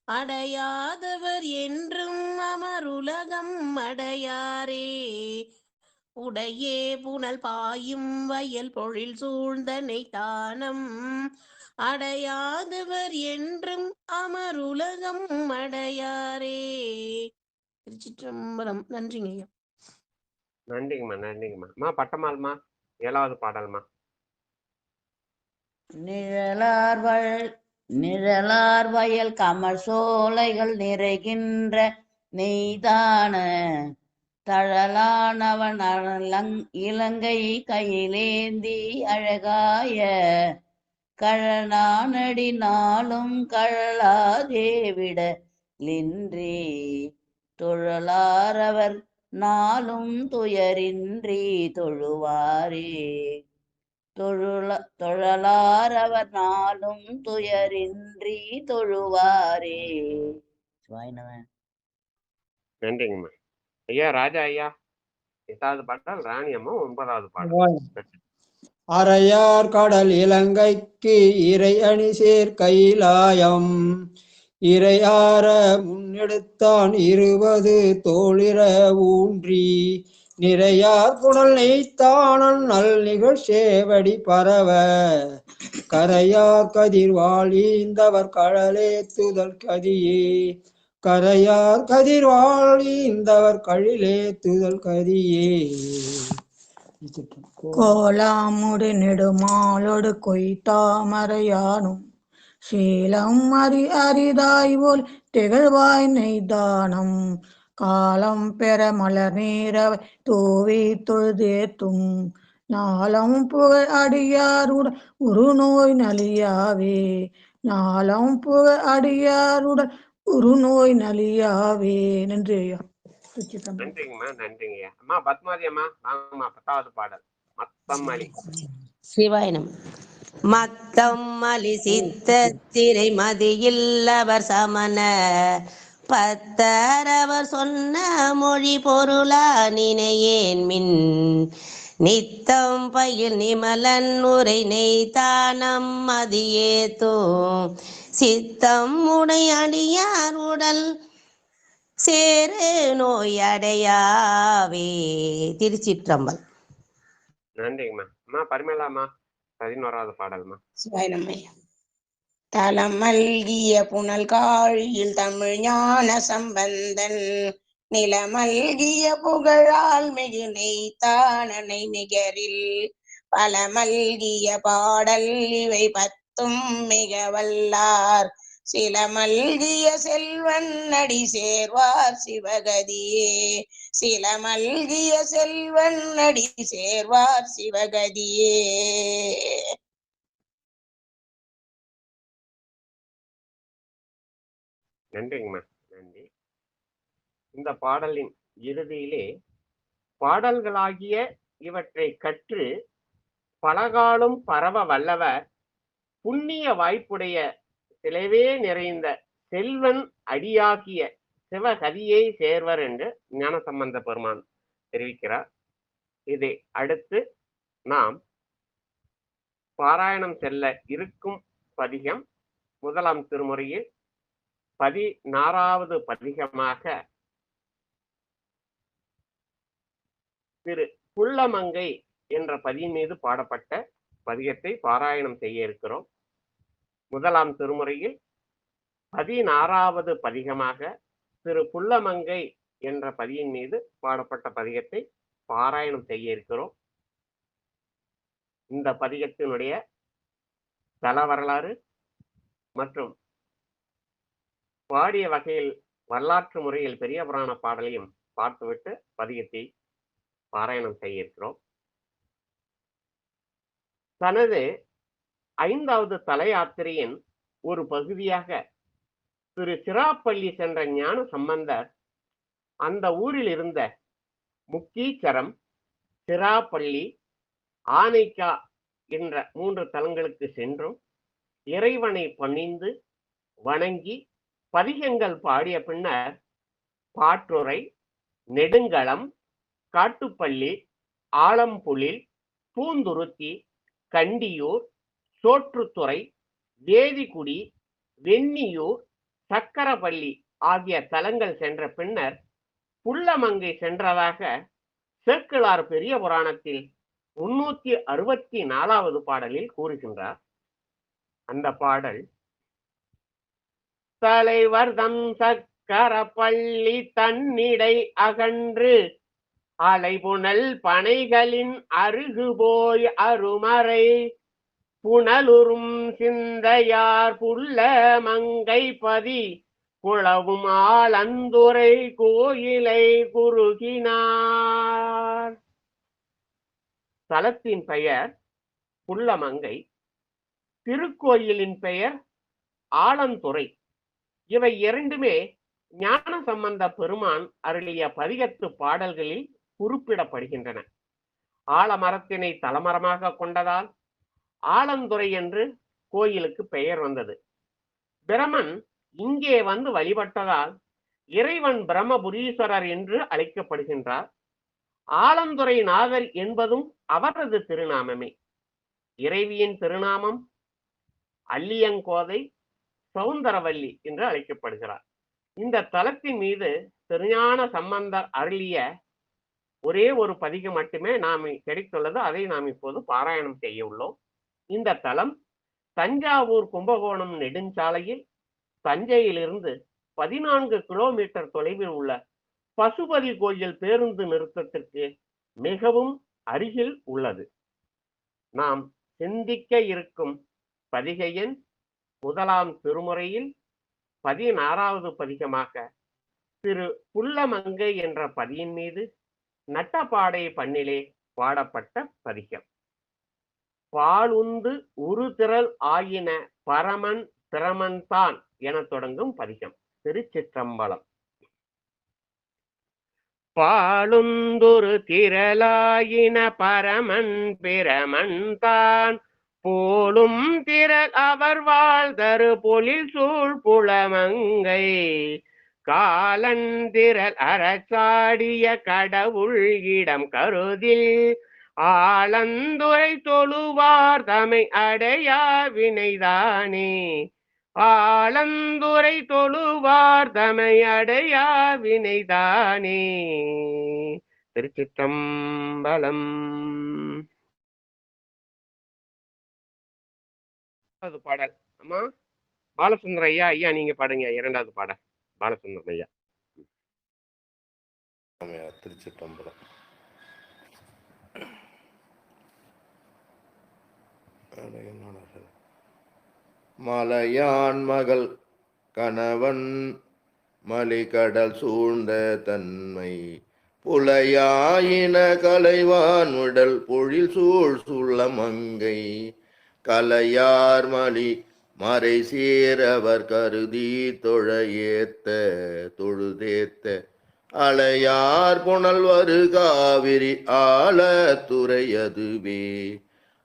அடையாதவர் என்றும் அமருலகம் அடையாரே உடையே புனல் பாயும் வயல் பொழில் சூழ்ந்தனை தானம் அடையாதவர் என்றும் அமருலகம் அடையாரே. திருச்சிற்றம்பலம். நன்றிங்க ஐயா. நன்றிங்கம்மா நன்றிங்கம்மா. அம்மா பட்டமால்மா 7வது பாடல்மா. நிழலார் வயல் கமல் சோலைகள் நிறைகின்ற நெய்தான தழலானவன் இலங்கை கையிலேந்தி அழகாய கழனானடி நாளும் கழலாதே விடலின்றி தொழலாரவர் நாளும் துயரின்றி தொழுவாரே தொழலாரவர் நாளும் துயரின்றி தொழுவாரே. நன்றிங்கம்மா ஐயா. ராஜா ஐயா 8வது பாடல். ராணி அம்மா 9வது பாடல். அறையார் கடல் இலங்கைக்கு இறை அணி சேர் கைலாயம் இறையார முன்னெடுத்தான் 20 தோளிர ஊன்றி நிறையார் புனல் நெய்த்தானன் நல் நிகழ் சேவடி பரவ கரையார் கதிர் வாழ்ந்தவர் கடலேத்துதல் கதியே கரையார் கதிர் வாழ்ந்தவர் கழிலேத்துதல் கதியே. கோலாமுடி நெடுமாலோடு கொய்தாமரையானும் சீலம் அரிதாய் போல் திகழ்வாய் நெய்தானம் காலம் பெற மலர் நீரவை தூவி தொழுதேத்தும் நாளம் புகழ் அடியாருடன் உருநோய் நலியாவே நாளம் புகழ் அடியாருடன் உருநோய் நலியாவே. நன்றி ஐயா. நன்றிங்கம்மா நன்றிங்கய்யா. அம்மா பத்மாதி அம்மா வாங்கம்மா. 10வது பாடல். மத்தம்மலி. சிவாயனம். மத்தம்மலி சித்தத்திரை மதியில்லவர் சமண பத்தரவர் சொன்ன மொழி பொருளா நினையேன் மின் நித்தம் பயில் நிமலன் உரை நெய்தானம் மதியேத்தும் சித்தம் உடை அடியார் உடல் சேரு நோய் அடையாவே. திருச்சிற்றம்பல். நன்றிங்கம்மா. அம்மா பரிமளாம்மா 11வது பாடல்மா. சிவாயனம்மையா. தலம் மல்கிய புனல் காழியில் தமிழ் ஞான சம்பந்தன் நிலமல்கிய புகழால் மிகு நெய்த்தானனை நிகரில் பல மல்கிய பாடல் இவை 10ம் மிக வல்லார் சில மல்கிய செல்வன் அடி சேர்வார் சிவகதியே சில மல்கிய செல்வன் அடி சேர்வார் சிவகதியே. நன்றிங்கம்மா நன்றி. இந்த பாடலின் இறுதியிலே பாடல்களாகிய இவற்றை கற்று பலகாலும் பரவ வல்லவர் புண்ணிய வாய்ப்புடைய சிலவே நிறைந்த செல்வன் அடியாகிய சிவகதியை சேர்வர் என்று ஞானசம்பந்த பெருமான் தெரிவிக்கிறார். இதை அடுத்து நாம் பாராயணம் செல்ல இருக்கும் பதிகம் 1ஆம் திருமுறையில் 16வது பதிகமாக திரு புள்ளமங்கை என்ற பதியின் மீது பாடப்பட்ட பதிகத்தை பாராயணம் செய்ய இருக்கிறோம். 1ஆம் திருமுறையில் 16வது பதிகமாக திரு புள்ளமங்கை என்ற பதியின் மீது பாடப்பட்ட பதிகத்தை பாராயணம் செய்ய இருக்கிறோம். இந்த பதிகத்தினுடைய தல வரலாறு மற்றும் பாடிய வகையில் வரலாற்று முறையில் பெரிய புராண பாடலையும் பார்த்துவிட்டு பதிகத்தை பாராயணம் செய்ய இருக்கிறோம். தனது 5வது தல யாத்திரையின் ஒரு பகுதியாக திரு சிராப்பள்ளி சென்ற ஞான சம்பந்தர் அந்த ஊரில் இருந்த முக்கீச்சரம், சிராப்பள்ளி, ஆனைக்கா என்ற 3 தலங்களுக்கு சென்றும் இறைவனை பணிந்து வணங்கி பதிகங்கள் பாடிய பின்னர் பாட்டுரை, நெடுங்களம், காட்டுப்பள்ளி, ஆலம்புலில், பூந்துருத்தி, கண்டியூர், சோற்றுத்துறை, வேதிக்குடி, வெண்ணியூர், சக்கரப்பள்ளி ஆகிய தலங்கள் சென்ற பின்னர் புள்ளமங்கை சென்றதாக சேக்கிழார் பெரிய புராணத்தில் 364வது பாடலில் கூறுகின்றார். அந்த பாடல், தலைவர் தம் சக்கரப்பள்ளி தன்னிடை அகன்று அலைபுனல் பனைகளின் அருகு போய் அருமறை புனலுறும் சிந்தையார் புள்ள மங்கை பதி குளவும் ஆலந்துரை கோயிலை குறுகினார். தலத்தின் பெயர் புள்ளமங்கை, திருக்கோயிலின் பெயர் ஆலந்துறை. இவை இரண்டுமே ஞான சம்பந்த பெருமான் அருளிய பதிகத்து பாடல்களில் குறிப்பிடப்படுகின்றன. ஆலமரத்தினை தலமரமாக கொண்டதால் ஆலந்துறை என்று கோயிலுக்கு பெயர் வந்தது. பிரமன் இங்கே வந்து வழிபட்டதால் இறைவன் பிரம்மபுரீஸ்வரர் என்று அழைக்கப்படுகின்றார். ஆலந்துறை நாதர் என்பதும் அவரது திருநாமமே. இறைவியின் திருநாமம் அல்லியங்கோதை சௌந்தரவல்லி என்று அழைக்கப்படுகிறார். இந்த தலத்தின் மீது திருஞான சம்பந்தர் அருளிய ஒரே ஒரு பதிகம் மட்டுமே நாம் கிடைத்துள்ளது. அதை நாம் இப்போது பாராயணம் செய்ய உள்ளோம். இந்த தலம் தஞ்சாவூர் கும்பகோணம் நெடுஞ்சாலையில் தஞ்சையிலிருந்து 14 கிலோமீட்டர் தொலைவில் உள்ள பசுபதி கோயில் பேருந்து நிறுத்தத்திற்கு மிகவும் அருகில் உள்ளது. நாம் சிந்திக்க இருக்கும் பதிகை எண் 1ஆம் திருமுறையில் 16வது பதிகமாக திரு புள்ளமங்கை என்ற பதியின் மீது நட்டப்பாடை பண்ணிலே பாடப்பட்ட பதிகம். பாலுந்து உருதிரள் ஆயின பரமன் பிரமன்தான் என தொடங்கும் பதிகம். திருச்சிற்றம்பலம். பாலுந்துரு திரளாயின பரமன் பிரமன்தான் போலும் திரள் அவர் வாழ்தரு பொழில் சூழ் புலமங்கை காலந்திரள் அரசாடிய கடவுள் இடம் கருதில் ஆலந்துரை தொழுவார் தமை அடையா வினைதானே. ஆலந்துரை தொழுவார் தமை அடையா வினைதானே. திருச்சிற்றம்பலம். பாடல் அம்மா பாலசுந்தர ஐயா, ஐயா நீங்க பாடுங்க. 2வது பாடல் பாலசுந்தர ஐயா. திருச்சிற்றம்பலம். மலையான் மகள் கணவன் மலிகடல் சூழ்ந்த தன்மை புலையாயின கலைவான் உடல் பொழில் சூழ் சுள்ளமங்கை கலையார் மலி மறை சேரவர் கருதி தொழ ஏத்த தொழுதேத்த அலையார் புனல் வரு காவிரி ஆலத்துறையதுவே.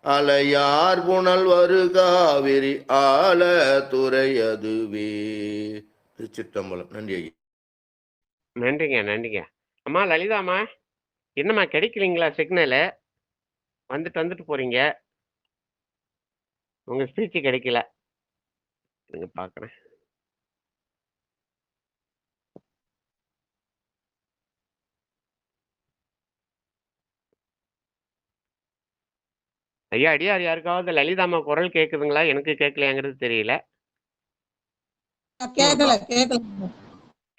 அலையார் புனல் வரு காவிரி ஆலத்துறையதுவே. திருச்சிற்றம்பலம். நன்றி ஐயா. நன்றிங்க நன்றிங்க. அம்மா லலிதாம்மா, என்னம்மா கிடைக்கலீங்களா சிக்னலு? வந்துட்டு போறீங்க, உங்க ஸ்பீச் கிடைக்கல. நீங்க பாக்குறேன். ஐயா அடியார் யாருக்காவது லலிதாம்மா குரல் கேக்குதுங்களா? எனக்கு கேட்கலையாங்கிறது தெரியல.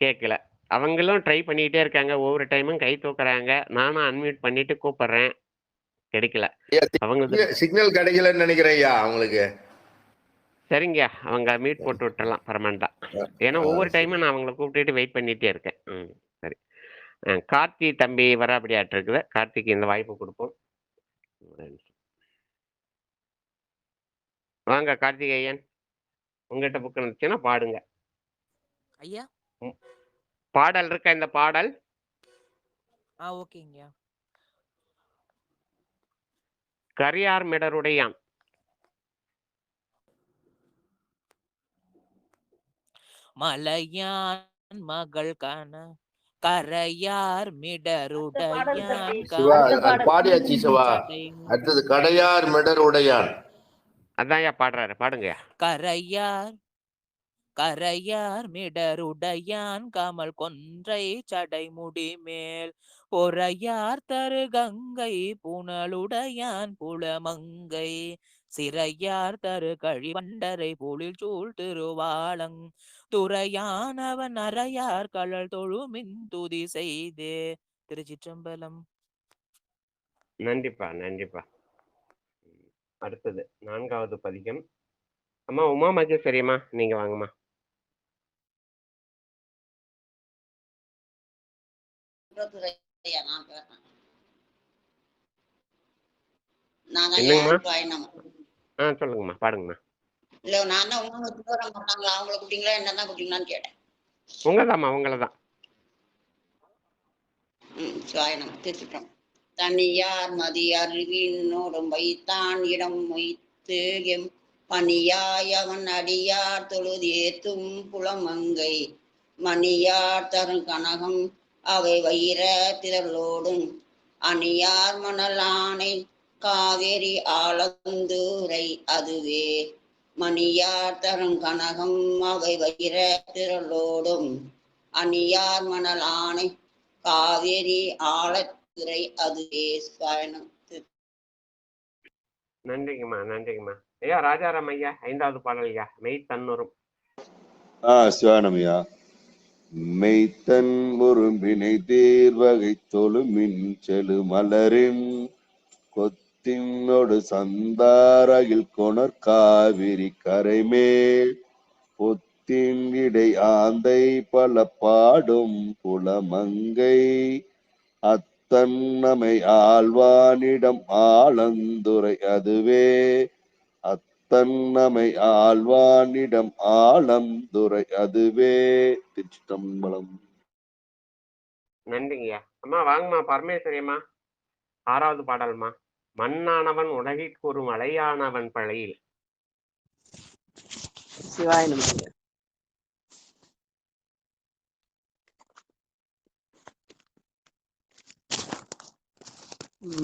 கேட்கல. அவங்களும் ட்ரை பண்ணிக்கிட்டே இருக்காங்க. ஒவ்வொரு டைமும் கை தூக்குறாங்க. நானும் அன்மியூட் பண்ணிட்டு கூப்பிடுறேன், கிடைக்கல. அவங்க சிக்னல் கிடைக்கலன்னு நினைக்கிறேன் ஐயா அவங்களுக்கு. சரிங்க, அவங்க மீட் போட்டு விட்டுறலாம் பர்மனண்டா. ஏன்னா ஒவ்வொரு டைமும் நான் அவங்கள கூப்பிட்டுட்டு வெயிட் பண்ணிட்டே இருக்கேன். சரி. கார்த்தி தம்பி வர அப்படியாட்டு இருக்குது. கார்த்திக்கு இந்த வாய்ப்பு கொடுப்போம். வாங்க கார்த்திகேயன், உங்ககிட்ட புக் இருந்துச்சுன்னா பாடுங்க. ஐயா பாடல் இருக்கா? இந்த பாடல் ஓகேங்கய்யா. கரியார் மிடருடையான். மலையான் மகள் கரையார் மிடருடையான் சிவா அது பாடியாச்சு சிவா. அடுத்தது கடையார் மிடருடையான். அதான் பாடுறாரு, பாடுங்கய்யா. கரையார் மிடருடையான் கமல் கொன்றை சடைமுடி மேல் பொறையார் தரு கங்கை புனலுடையான் புலமங்கை சிறையார் தரு கழிவண்டரை பொழில் சூழ் திருவாளங் துறையானவன் அறையார் கழல் தொழுமின் துதி செய்தே. திருச்சிற்றம்பலம். நன்றிப்பா, நன்றிப்பா. அடுத்தது 4வது பதிகம். அம்மா உமா மகேஸ்வரியம்மா, நீங்க வாங்கம்மா. என்னங்கம்மா? சொல்லுங்கம்மா, பாடுங்கம்மா. இல்ல நான் தான் உமா வர மாட்டாங்களா, அவங்கள கூப்பிட்டீங்களா என்னதான் கூப்பிட்டீங்களான்னு கேட்டேன். உங்களதாம்மா, உங்களதான். சிவாயனம் திருச்சிட்டோம். தனியார் மதி அறிவினோடும் வைத்தான் இடம் மொய்த்து எம் பணியாய் அவன் அடியார் தொழுதேத்தும் புலமங்கை மணியார் தரும் கனகம் அவை வைர திரளோடும் அணியார் மணலானை காவேரி ஆலந்தூரை அதுவே மணியார் தரும் கனகம் அவை வைர திரளோடும் அணியார் மணலானை காவேரி ஆலத்துறை அதுவே. நன்றிங்கம்மா, நன்றிங்கம்மா. ஐயா ராஜாராம் ஐயா, 5வது பாடல் ஐயா, மெய் தன்னுறும். சிவானமையா. மெய்த்தன் முரும்பினை தீர்வகை தொழுமின் செழு மலரின் கொத்தினோடு சந்தாரகில் கொணர் காவிரி கரைமேல் பொத்தின் இடை ஆந்தை பல பாடும் புலமங்கை அத்தன்னமை ஆழ்வானிடம் ஆலந்துரை அதுவே அத்தன்னமை ஆழ்வானிடம் ஆலந்துரை அதுவே. திருச்சிற்றம்பலம். நன்றிங்கய்யா. அம்மா வாங்கம்மா பரமேஸ்வரியம்மா, 6வது பாடல்மா. மண்ணானவன் உலகிற்கு ஒரு மலையானவன் பழையில். சிவாய நமக.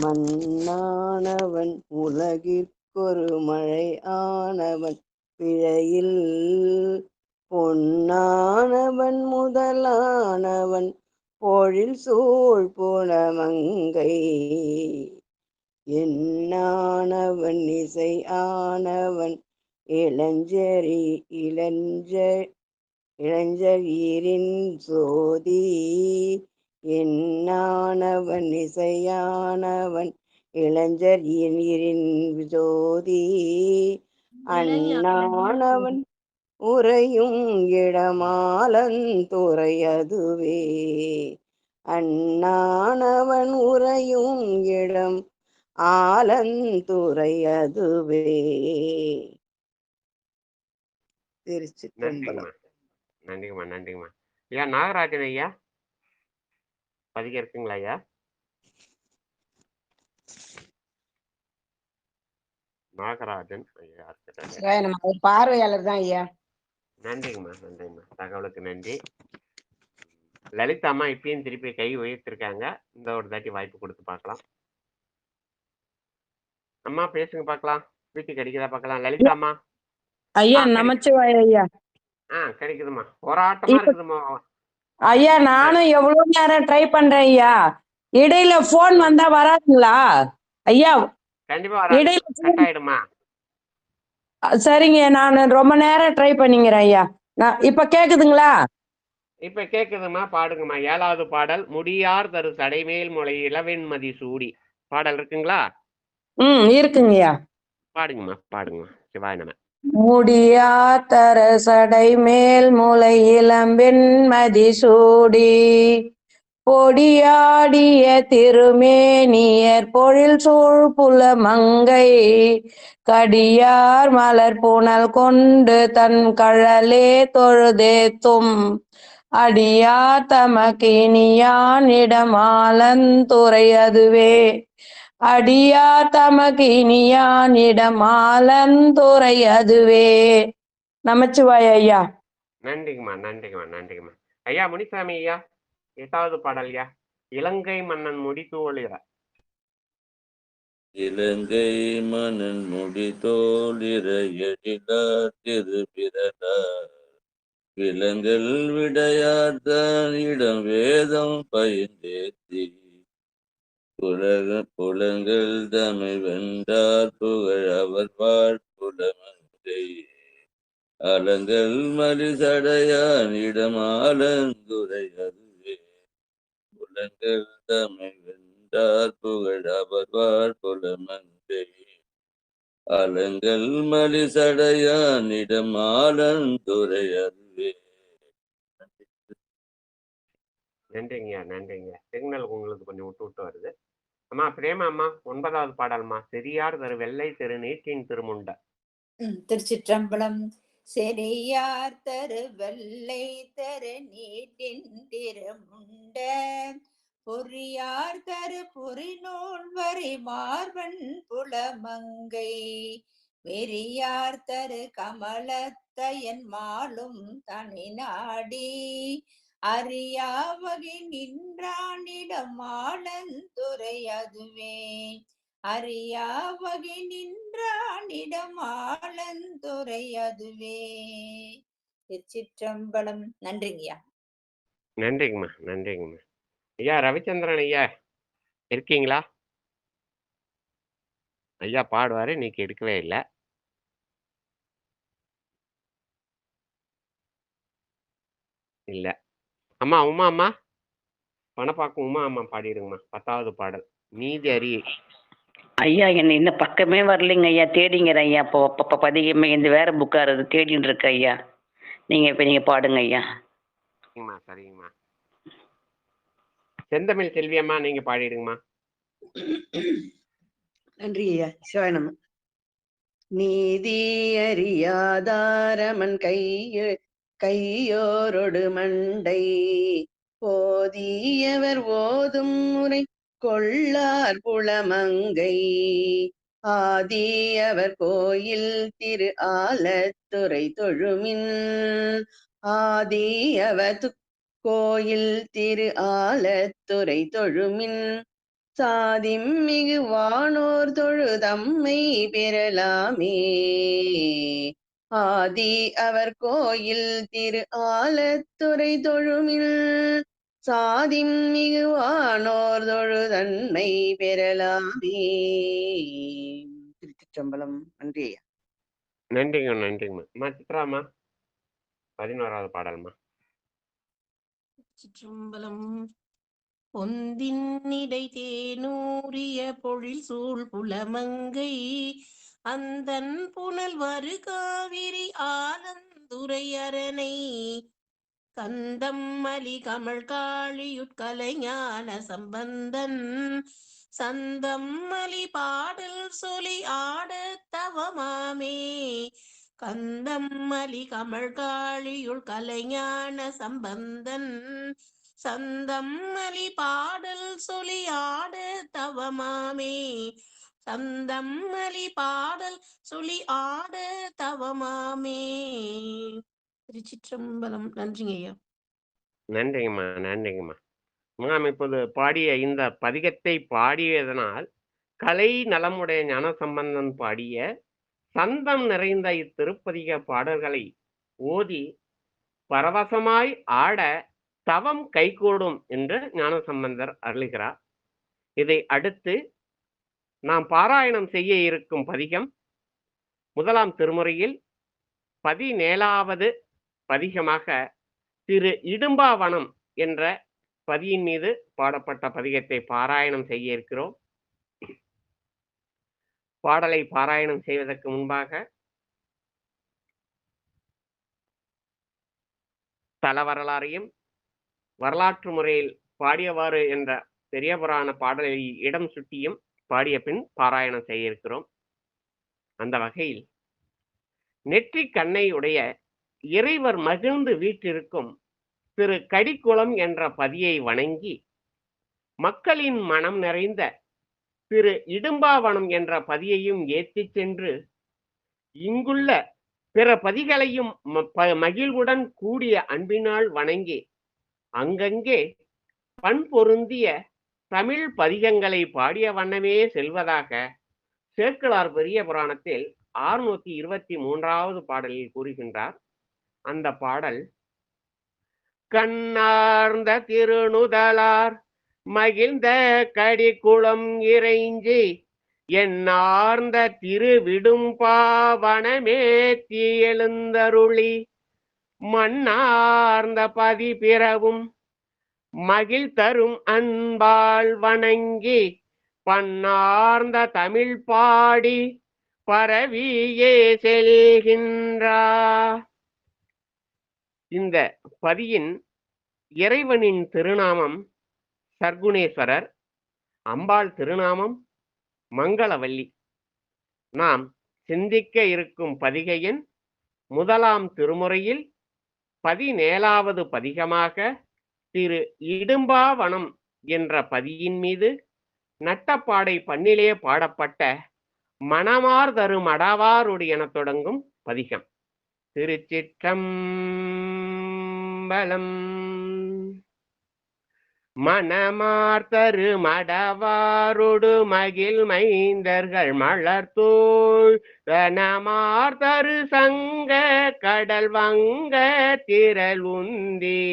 மண்ணானவன் உலகிற்கொரு மழை ஆனவன் பிழையில் பொன்னானவன் முதலானவன் பொழில் சூழ் புலமங்கை என்னானவன் இசை ஆனவன் இளஞ்சரின் சோதி என்னானவன் இசையானவன் இளஞ்சரின் ஜோதி அண்ணானவன் உறையும் இடமாலந்துறை அதுவே அண்ணானவன் உறையும் இடம் ஆலந்துறை அதுவே. நன்றிங்கம்மா, நன்றிங்கம்மா, நன்றிங்கம்மா. ஐயா நாகராஜன் ஐயா, பதிகம் இருக்குங்களா ஐயா? நாகராஜன் ஐயா பார்வையாளர் தான் ஐயா. நன்றிங்கம்மா, நன்றிங்கம்மா, தகவலுக்கு நன்றி. லலிதா அம்மா இப்பயும் திருப்பி கை உயர்த்திருக்காங்க, இந்த ஒரு தாட்டி வாய்ப்பு கொடுத்து பார்க்கலாம். அம்மா பேசுங்க பார்க்கலாம், வீட்டுக்கு கிடைக்குதா பார்க்கலாம். லலிதா அம்மா. ஐயா நமச்சிவாய ஐயா. கிடைக்குதுமா, போராட்டமா இருக்குதுமா ஐயா. நானும் எவ்வளவு நேரம் ட்ரை பண்றேன் ஐயா, இடையில போன் வந்தா வராதுங்களா ஐயா? கண்டிப்பா இடையில கட் ஆயிடுமா? சரிங்க, நான் ரொம்ப நேரம் ட்ரை பண்ணிக்கிறேன் ஐயா. இப்ப கேக்குதுங்களா? இப்ப கேக்குதுமா, பாடுங்கம்மா. 7வது பாடல் முடியார் தரு சடைமேல் முளை இளவெண்மதி சூடி. பாடல் இருக்குங்களா? இருக்குங்கய்யா. பாடுங்கம்மா, பாடுங்கம்மா. சிவாய நம. முடியா தர சடை மேல் முளை இளம்பெண்மதி சூடி பொடியாடிய திருமேனியர் பொழில் சூழ் புலமங்கை கடியார் மலர் புனல் கொண்டு தன் கழலே தொழுதேத்தும் அடியார் தமக்கினியானிடமாலந்துரை அதுவே அடியார் தமக்கினியானிடமாலந்துரை அதுவே. நமச்சிவாய ஐயா. நன்றிங்கம்மா, நன்றிங்கம்மா, நன்றிங்கம்மா. ஐயா முனிசாமி ஐயா, 8வது பாடல் ஐயா. இலங்கை மன்னன் முடித்தோளிர. இலங்கை மன்னன் முடித்தோளிர எழிலார் திருபிரலார் விலங்கல் விடையார்தான் இடம் வேதம் பயின்றேத்தி புலங்கள் தமை வென்றார் புகழ் அவர் வாழ்புலமங்கை அலங்கள் மலிசடையான் இடம் ஆலந்துரை அதுவே புலங்கள் தமை வென்றார் புகழ் அவர் வாழ்புலமங்கை அலங்கள் மலிசடையான் இடம் ஆலந்துரை அதுவே. நன்றிங்கய்யா, நன்றிங்க. சிக்னல் உங்களுக்கு கொஞ்சம் விட்டு விட்டு வருது. அம்மா பிரேமா அம்மா, 9வது பாடல்மா. செரியார் தரு வெள்ளை திரு நீட்டின் திருமுண்ட. திருச்சிற்றம்பலம். செரியார் தரு வெள்ளை தரு நீட்டின் திருமுண்ட பொறியார் தரு பொறிநூல் வரி மார்பன் புலமங்கை வெறியார் தரு கமலத்தையன் மாலும் தனி நாடி அறியா வகை நின்றானிடம் ஆலந்துரை அதுவே அறியா வகை நின்றானிடம் ஆலந்துரை அதுவே. திருச்சிற்றம்பலம். நன்றிங்கய்யா. நன்றிங்கம்மா, நன்றிங்கம்மா. ஐயா ரவிச்சந்திரன் ஐயா இருக்கீங்களா? ஐயா பாடுவாரு, இன்னைக்கு எடுக்கவே இல்லை. இல்ல அம்மா உமா அம்மா, பணப்பாக்கம் உமா அம்மா பாடிடுங்கம்மா. 10வது பாடல் நீதி அறி. ஐயா என்ன இந்த பக்கமே வரலைங்க ஐயா, தேடிங்கிறேன் ஐயா. இப்போ பதிகமே இந்த வேற புக்கா இருக்குது, தேடின்னு இருக்கு ஐயா. நீங்க பாடுங்க ஐயா. சரிங்கம்மா, சரிங்கம்மா. செந்தமிழ் செல்வியம்மா, நீங்க பாடிடுங்கம்மா. நன்றி ஐயா. சிவாயனம். நீதி அறியாதாரமன் கையோரொடு மண்டை போதியவர் ஓதும் முறை கொள்ளார் புலமங்கை ஆதி அவர் கோயில் திரு ஆலத்துறை தொழுமின் ஆதி அவர் கோயில் திரு ஆலத்துறை தொழுமின் சாதிம் மிகு வானோர் தொழுதம்மை பெறலாமே ஆதி அவர் கோயில் திரு ஆலத்துறை தொழுமில் சாதிம் மிகு வானோர் தொழுதன்மை பெறலாமே. திருச்சிற்றம்பலம். நன்றி ஐயா. நன்றிங்க, நன்றிங்கம்மா. அம்மா சித்ராம்மா, 11வது பாடல்மா. சிற்றம்பலம். பொந்தின் இடை தேனூரிய பொழில் சூழ் புலமங்கை அந்தன் புனல் வரு காவிரி ஆலந்துரை அரணை கந்தம் மலி கமழ் காளியுட்கலைஞான சம்பந்தன் சந்தம் மலி பாடல் சொல்லி ஆட தவமாமே கந்தம் மலி கமழ் காளியுள் கலைஞான சம்பந்தன் சந்தம் மலி பாடல் சொல்லி ஆட தவமாமே சந்தம் மலி பாடல் சொல்லி ஆட தவமாமே. திருச்சிற்றம்பலம். நன்றிங்க ஐயா. நன்றிங்கம்மா, நன்றிங்கம்மா. நாம் இப்போது பாடிய இந்த பதிகத்தை பாடியதனால் கலை நலமுடைய ஞானசம்பந்தன் பாடிய சந்தம் நிறைந்த இத்திருப்பதிக பாடல்களை ஓதி பரவசமாய் ஆட தவம் கைகூடும் என்று ஞானசம்பந்தர் அருளுகிறார். இதை அடுத்து நாம் பாராயணம் செய்ய இருக்கும் பதிகம் 1ஆம் திருமுறையில் 17வது பதிகமாக திரு இடும்பாவனம் என்ற பதியின் மீது பாடப்பட்ட பதிகத்தை பாராயணம் செய்ய இருக்கிறோம். பாடலை பாராயணம் செய்வதற்கு முன்பாக தல வரலாறையும் வரலாற்று முறையில் பாடியவாறு என்ற பெரிய புராண பாடலை இடம் சுட்டியும் பாடிய பின் பாராயணம் செய்ய இருக்கிறோம். அந்த வகையில் நெற்றி கண்ணை உடைய இறைவர் மகிழ்ந்து வீற்றிருக்கும் திரு கடிக்குளம் என்ற பதியை வணங்கி மக்களின் மனம் நிறைந்த திரு இடும்பாவனம் என்ற பதியையும் ஏற்றி சென்று இங்குள்ள பிற பதிகளையும் மகிழ்வுடன் கூடிய அன்பினால் வணங்கி அங்கங்கே பண் பொருந்திய தமிழ் பதிகங்களை பாடிய வண்ணமே செல்வதாக சேக்கிழார் பெரிய புராணத்தில் 623வது பாடலில் கூறுகின்றார். அந்த பாடல் கண்ணார்ந்த திருநுதலார் மகிழ்ந்த கடிக்குளம் இறைஞ்சி என்னார்ந்த திருவிடும்பாவனமேத்தி எழுந்தருளி மண்ணார்ந்த பதி பிறவும் மகிழ் தரும் அன்பால் வணங்கி பன்னார்ந்த தமிழ் பாடி பரவியே செல்கின்றார். இந்த பதியின் இறைவனின் திருநாமம் சர்க்குணேஸ்வரர், அம்பாள் திருநாமம் மங்களவல்லி. நாம் சிந்திக்க இருக்கும் பதிகையின் முதலாம் திருமுறையில் 17வது பதிகமாக திரு இடும்பாவனம் என்ற பதியின் மீது நட்டப்பாடை பண்ணிலே பாடப்பட்ட மணமார் தரும் அடவாருடி என தொடங்கும் பதிகம். திருச்சிற்றம்பலம். மணமார் தரு மடவாரோடு மகிழ் மைந்தர்கள் மலர்தோள் தனமார் தரு சங்க கடல் வங்க திரள் உந்தி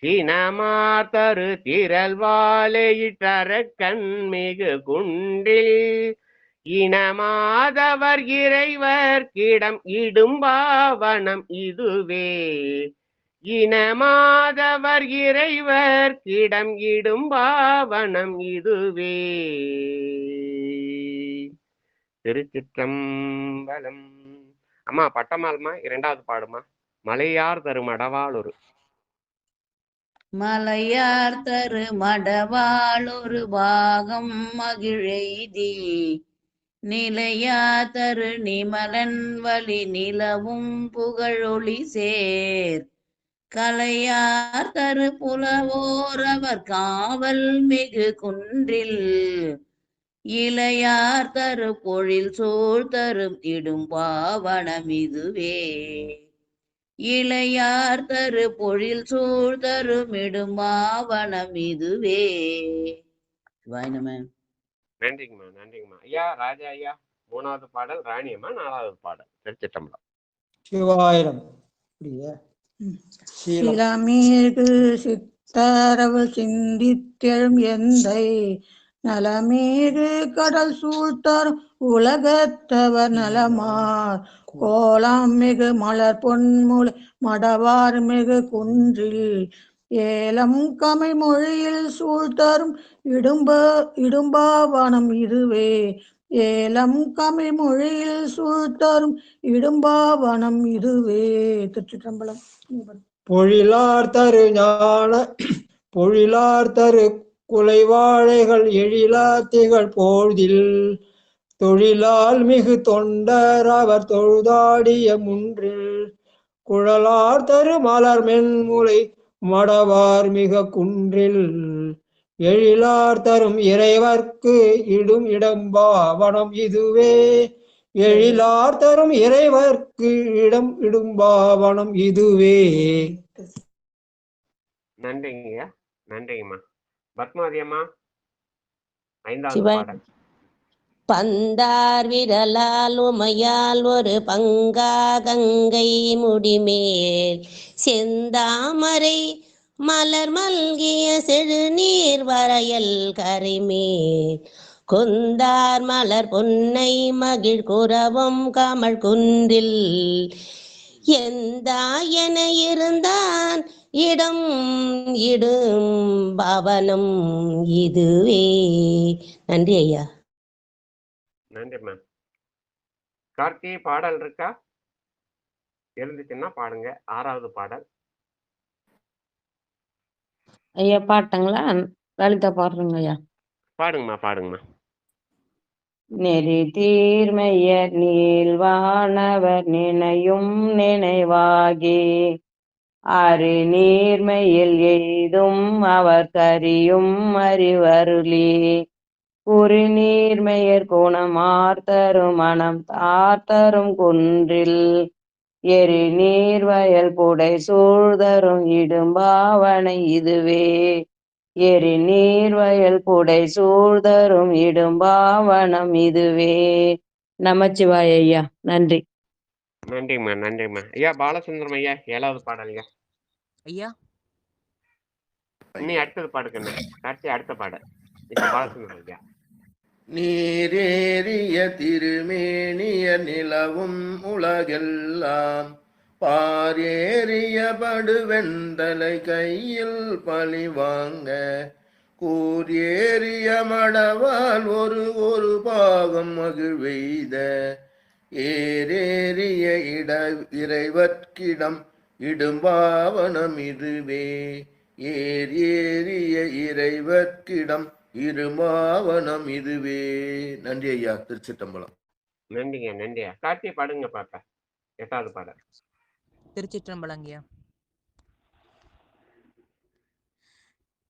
சினமார் தரு திரள் வாழையிட்டர கண்மிகு குண்டில் இனமாதவர் இறைவர் கிடம் இடும்பாவனம் இதுவே இனமாதவர் இறைவர் கிடம் இடும்பாவனம் இதுவே. திருச்சிற்றம்பலம். அம்மா பட்டமால்மா 2வது பாடுமா. மலையார் தரும் அடவாள் ஒரு மலையார் தரு மடவாள் ஒரு பாகம் மகிழெய்தி நிலையா தரு நிமலன் வழி நிலவும் புகழொளி சேர் கலையார் தரு புலவோர் அவர் காவல் மிகு குன்றில் இளையார் தரு பொழில் சூழ் தரும் இடும்பாவனம் இதுவே இளையார் தரு பொழில் சூழ் தரும் இடும்பாவனம் இதுவே. நன்றிங்கம்மா, நன்றிங்கம்மா. ஐயா ராஜா ஐயா 3வது பாடல், ராணியம்மா 4வது பாடல். திருச்சிற்றம்பலம். சிவாயிரம். சிலமேகு சித்தரவு சிந்தித்தெழும் எந்தை நலமேகு கடல் சூழ்த்தரும் உலகத்தவர் நலமார் கோலம் மிகு மலர் பொன்முலை மடவார் மிகு குன்றில் ஏலம் கமை மொழியில் சூழ்த்தரும் இடும்பாவனம் இதுவே ஏலம் கமை மொழியில் சூழ்த்தரும் இடும்பாவனம் இதுவே. திருச்சிற்றம்பலம். பொழிலார் தரு ஞான பொழிலார் தரு குலைவாழைகள் எழிலா திகழ் போழ்தில் தொழிலால் மிகு தொண்டர் அவர் தொழுதாடிய முன்றில் குழலார் தரு மலர் மென்முலை மடவார் மிக குன்றில் எழிலார் தரும் இறைவர்க்கு இடும் இடம்பாவனம் இதுவே எழிலார் தரும் இறைவர்க்கு இடும்பாவனம் இதுவே. நன்றிங்கய்யா, நன்றிங்கம்மா. பத்மாவதி அம்மா 5வது பாடல். பந்தார் விரலால் உமையால் ஒரு பங்கா கங்கை முடிமேல் செந்தாமரை மலர் மல்கிய செழுநீர் வரையல் கரைமேல் கொந்தார் மலர் பொன்னை மகிழ் குரவம் கமல் குன்றில் எந்தாயன இருந்தான் இடம் இடும் பவனம் இதுவே. நன்றி ஐயா. நன்றி மேம். கார்த்தி பாடல் இருக்கா? இருந்துச்சுன்னா பாடுங்க. 6வது பாடல். ஐயா பாட்டுங்களா? லலிதா பாடுறேங்க ஐயா. பாடுங்கம்மா பாடுங்கம்மா. நெறி தீர்மையர் நீள்வானவர் நினையும் நினைவாகி அறி நீர்மையில் எய்தும் அவர் கரியும் அறிவருளி குறி நீர்மையர் குணமார்த்தரும் மனம் தார்த்தரும் குன்றில் எரி நீர்வயல் புடை சூழ்தரும் இடும்பாவனை இதுவே எரி நீர்வயல் புடை சூழ்தரும் இடும்பாவனம் இதுவே. நமச்சிவாய ஐயா. நன்றி. நன்றிம்மா நன்றிம்மா. ஐயா பாலசுந்தரம் ஐயா 7வது பாடல் ஐயா. ஐயா நீ அடுத்தது பாடுக்கண்ணே. அடுத்த பாடல் இப்ப பாலசுந்தரம் ஐயா. நீரேறிய திருமேனிய நிலவும் உலகெல்லாம் பாரேறிய படுவெந்தலை கையில் பழிவாங்க கூரேறிய மடவால் ஒரு பாகம் மகிழ்வெய்த ஏரேறிய இறைவற்கிடம் இடும்பாவனம் இதுவே ஏறிய இறைவற்கிடம் இருமாவனம் இதுவே. நன்றி ஐயா. திருச்சிற்றம்பலம். நன்றிங்க நன்றியா. கார்த்திகை பாடுங்க பாப்பா 8வது பாடல். திருச்சிற்றம்பலம் ஐயா.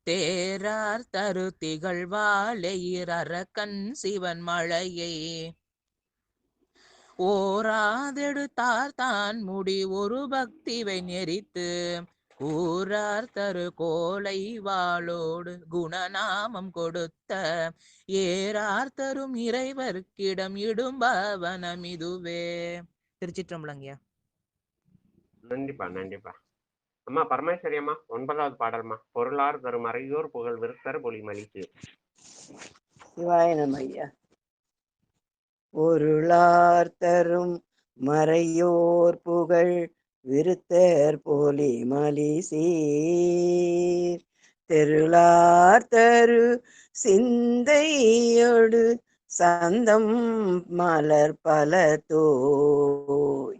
தேரார் தரு திகழ்வாளையர் அரக்கன் சிவன் மழையை ஓராதெடுத்தார் தான் முடி ஒரு பக்திவை நெறித்து ஊரார் தரு கோலை வாளோடு குணநாமம் கொடுத்த ஏறார் தரும் இறைவர்க்கிடம் இடும்பவனம் இதுவே. திருச்சிற்றம்பலங்கய்யா. நன்றிப்பா நன்றிப்பா. அம்மா பரமேஸ்வரி அம்மா 9வது பாடல்மா. பொருளார் தரும் மறையோர் புகழ் விருத்தர் பொலி மலித்து. சிவாய நம ஐயா. பொருளார் தரும் மறையோர் புகழ் விருத்தர் போலி மலி சீர் தெருளார் தரு சிந்தையோடு சந்தம் மலர் பல தோய்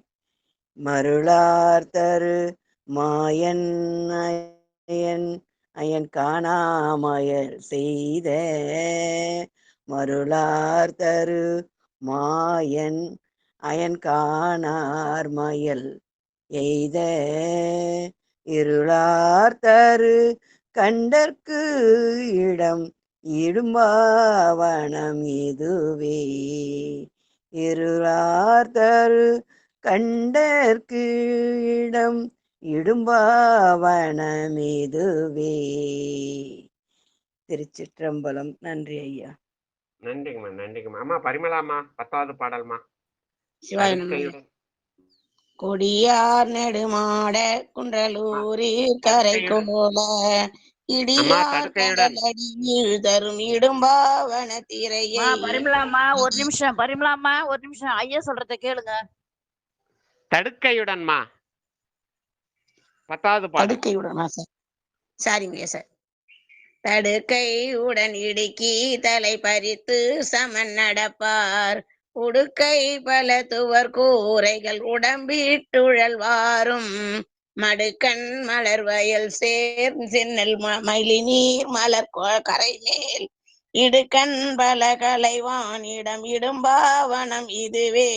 மருளார் தரு மாயன் அயன் காணாமயல் செய்த மருளார் தரு மாயன் அயன் காணார் மயல் எய்த இருளார் தரு கண்டற்கு இடம் இடும்பாவனம் இதுவே இருளார் தரு கண்டற்கு இடம் இடும்பாவனம் இதுவே. திருச்சிற்றம்பலம். நன்றி ஐயா. நன்றிங்கம்மா நன்றிங்கம்மா. அம்மா பரிமளாம்மா 10வது பாடல்மா. சிவாய நம. கொடியார் நெடுமாட குன்றலூரில் கரை கோல இடியார் கடலடி தரும் இடும்பாவன திரையை. பரிமளாமா ஒரு நிமிஷம் ஐயா சொல்றத கேளுங்க. தடுக்கையுடன்மா 10வது பாடல். தடுக்கையுடனா சார்? சரிங்க சார். தடுக்கையுடன் இடுக்கி தலை பறித்து சமன் நடப்பார் உடுக்கை பல துவர் கூரைகள் உடம்பிட்டுழல் வாரும் மடுக்கண் மலர் வயல் சேர் சென்னல் மயிலி நீர் மலர் கரை மேல் இடுக்கண் பல கலைவானிடம் இடும்பாவனம் இதுவே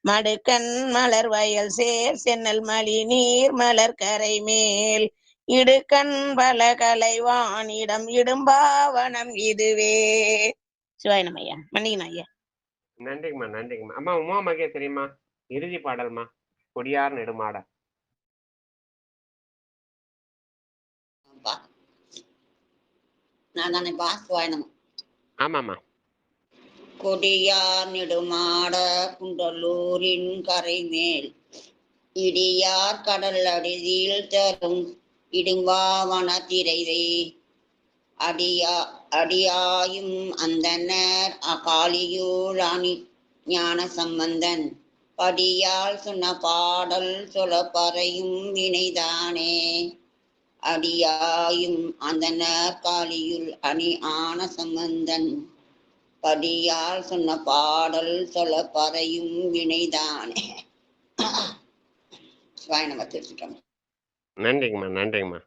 மடுக்கண் மலர் வயல் சேர் சென்னல் மலி நீர் மலர் கரை மேல் இடுக்கண் பல கலைவானிடம் இடும்பாவனம் இதுவே. சிவாயனம் ஐயா. மன்னிக்கணும் ஐயா. நன்றிங்கம்மா நன்றிங்கம்மா. அம்மா உமா மகேஸ்வரிம்மா இறுதி பாடல்மா. கொடியார் நெடுமாட. நான் தானே சிவாயனம். ஆமாம்மா. கொடியார் நெடுமாட குண்டலூரின் கரை மேல் இடியார் கடல் அடிதில் தரும் இடும்பாவன திரைவை அடியாயும் அந்தனர் அகாலியூர் அணி ஞான சம்பந்தன் படியால் சொன்ன பாடல் சொல்ல பறையும் வினைதானே அடியாயும் அந்தனர் காலியுள் அணி ஆன சம்பந்தன் படியால் சொன்ன பாடல் சொல்ல பறையும் வினைதானே. நன்றிங்கம்மா நன்றிங்கம்மா.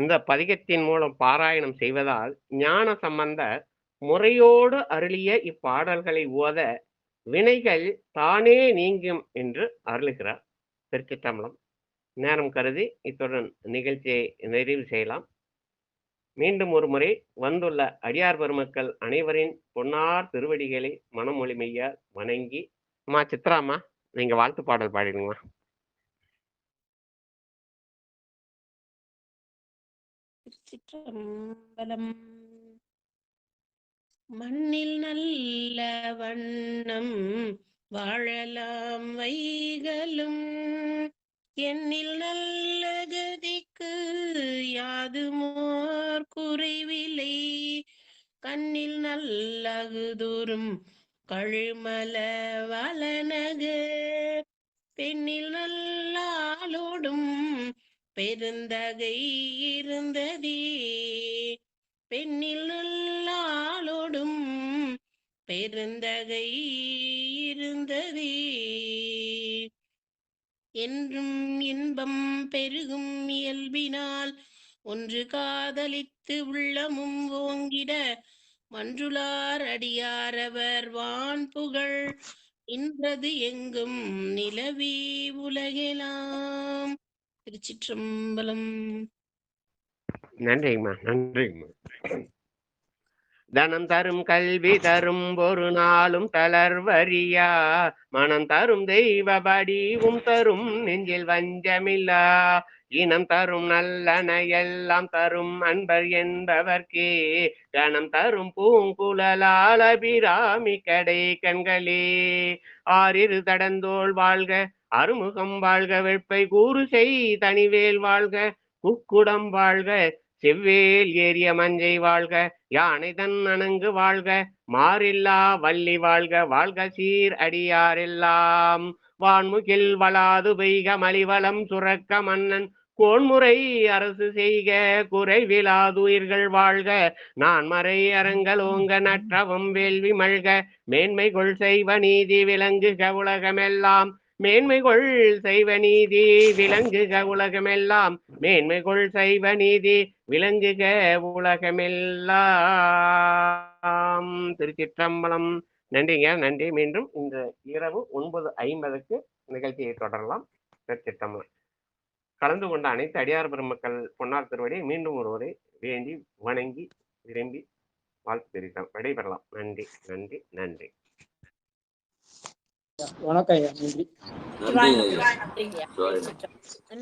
இந்த பதிகத்தின் மூலம் பாராயணம் செய்வதால் ஞான சம்பந்தர் முறையோடு அருளிய இப்பாடல்களை ஓத வினைகள் தானே நீங்கும் என்று அருளுகிறார். திருச்சிற்றம்பலம். நேரம் கருதி இத்துடன் நிகழ்ச்சியை நிறைவு செய்யலாம். மீண்டும் ஒரு முறை வந்துள்ள அடியார் பெருமக்கள் அனைவரின் பொன்னார் திருவடிகளை மனமொழி மெய்யால் வணங்கி, அம்மா சித்ராம்மா நீங்க வாழ்த்து பாடல் பாடிடுங்கம்மா. திருச்சிற்றம்பலம். மண்ணில் நல்ல வண்ணம் வாழலாம் வைகளும், எண்ணில் நல்ல கதிக்கு யாதுமோர் குறைவில்லை. கண்ணில் நல்லகுதோறும் கழுமல வளநகர், பெண்ணில் நல்லாளோடும் பெருந்தகை இருந்ததே. பெண்ணில் நல்லாளோடும் பெருந்தகை இருந்ததே. என்றும் இன்பம் பெருகும் இயல்பினால் ஒன்று காதலித்து உள்ளமும் ஓங்கிட, மன்றுளார் அடியாரவர் வான் புகழ் இன்றது எங்கும் நிலவி உலகெலாம். திருச்சிற்றம்பலம். நன்றிங்கம்மா, நன்றிங்கம்மா. தனம் தரும் கல்வி தரும் ஒரு நாளும் தளர்வரியா, மனம் தரும் தெய்வ வடிவும் தரும் நெஞ்சில் வஞ்சமில்லா, இனம் தரும் நல்லன எல்லாம் தரும் அன்பர் என்பவர்க்கே, கணம் தரும் பூங்குழலால் அபிராமி கடை கண்களே. ஆறிரு தடந்தோள் வாழ்க, அருமுகம் வாழ்க, வெப்பை கூறு செய் தனிவேல் வாழ்க, குக்குடம் வாழ்க, செவ்வேல் ஏறிய மஞ்சை வாழ்க, யானை தன் அணங்கு வாழ்க, மாறில்லா வள்ளி வாழ்க, வாழ்க சீர் அடியாரெல்லாம். வான்முகில் வளாது பெய்க, மலிவளம் சுரக்க மன்னன் கோன்முறை அரசு செய்க, குறைவிலாதுயிர்கள் வாழ்க, நான் மறை அரங்கலோங்க, நற்றவம் வேள்வி மல்க, மேன்மைகொள் செய்வ நீதி விளங்குக உலகமெல்லாம். மேன்மைகொள் செய்வ நீதி விளங்குக உலகமெல்லாம், மேன்மைகொள் செய்வ நீதி விளங்குக உலகமெல்லாம். திருச்சிற்றம்பலம். நன்றிங்க, நன்றி. மீண்டும் இந்த இரவு 9:50 நிகழ்ச்சியை தொடரலாம். திருச்சிற்றம்பலம். கலந்து கொண்ட அனைத்து அடியார் பெருமக்கள் பொன்னார் திருவடி மீண்டும் ஒருவரை வேண்டி வணங்கி விரும்பி வாழ்த்து தெரிவிக்கலாம். விடைபெறலாம். நன்றி, நன்றி, நன்றி. வணக்கம் ஐயா. நன்றி. நன்றிங்க ஐயா.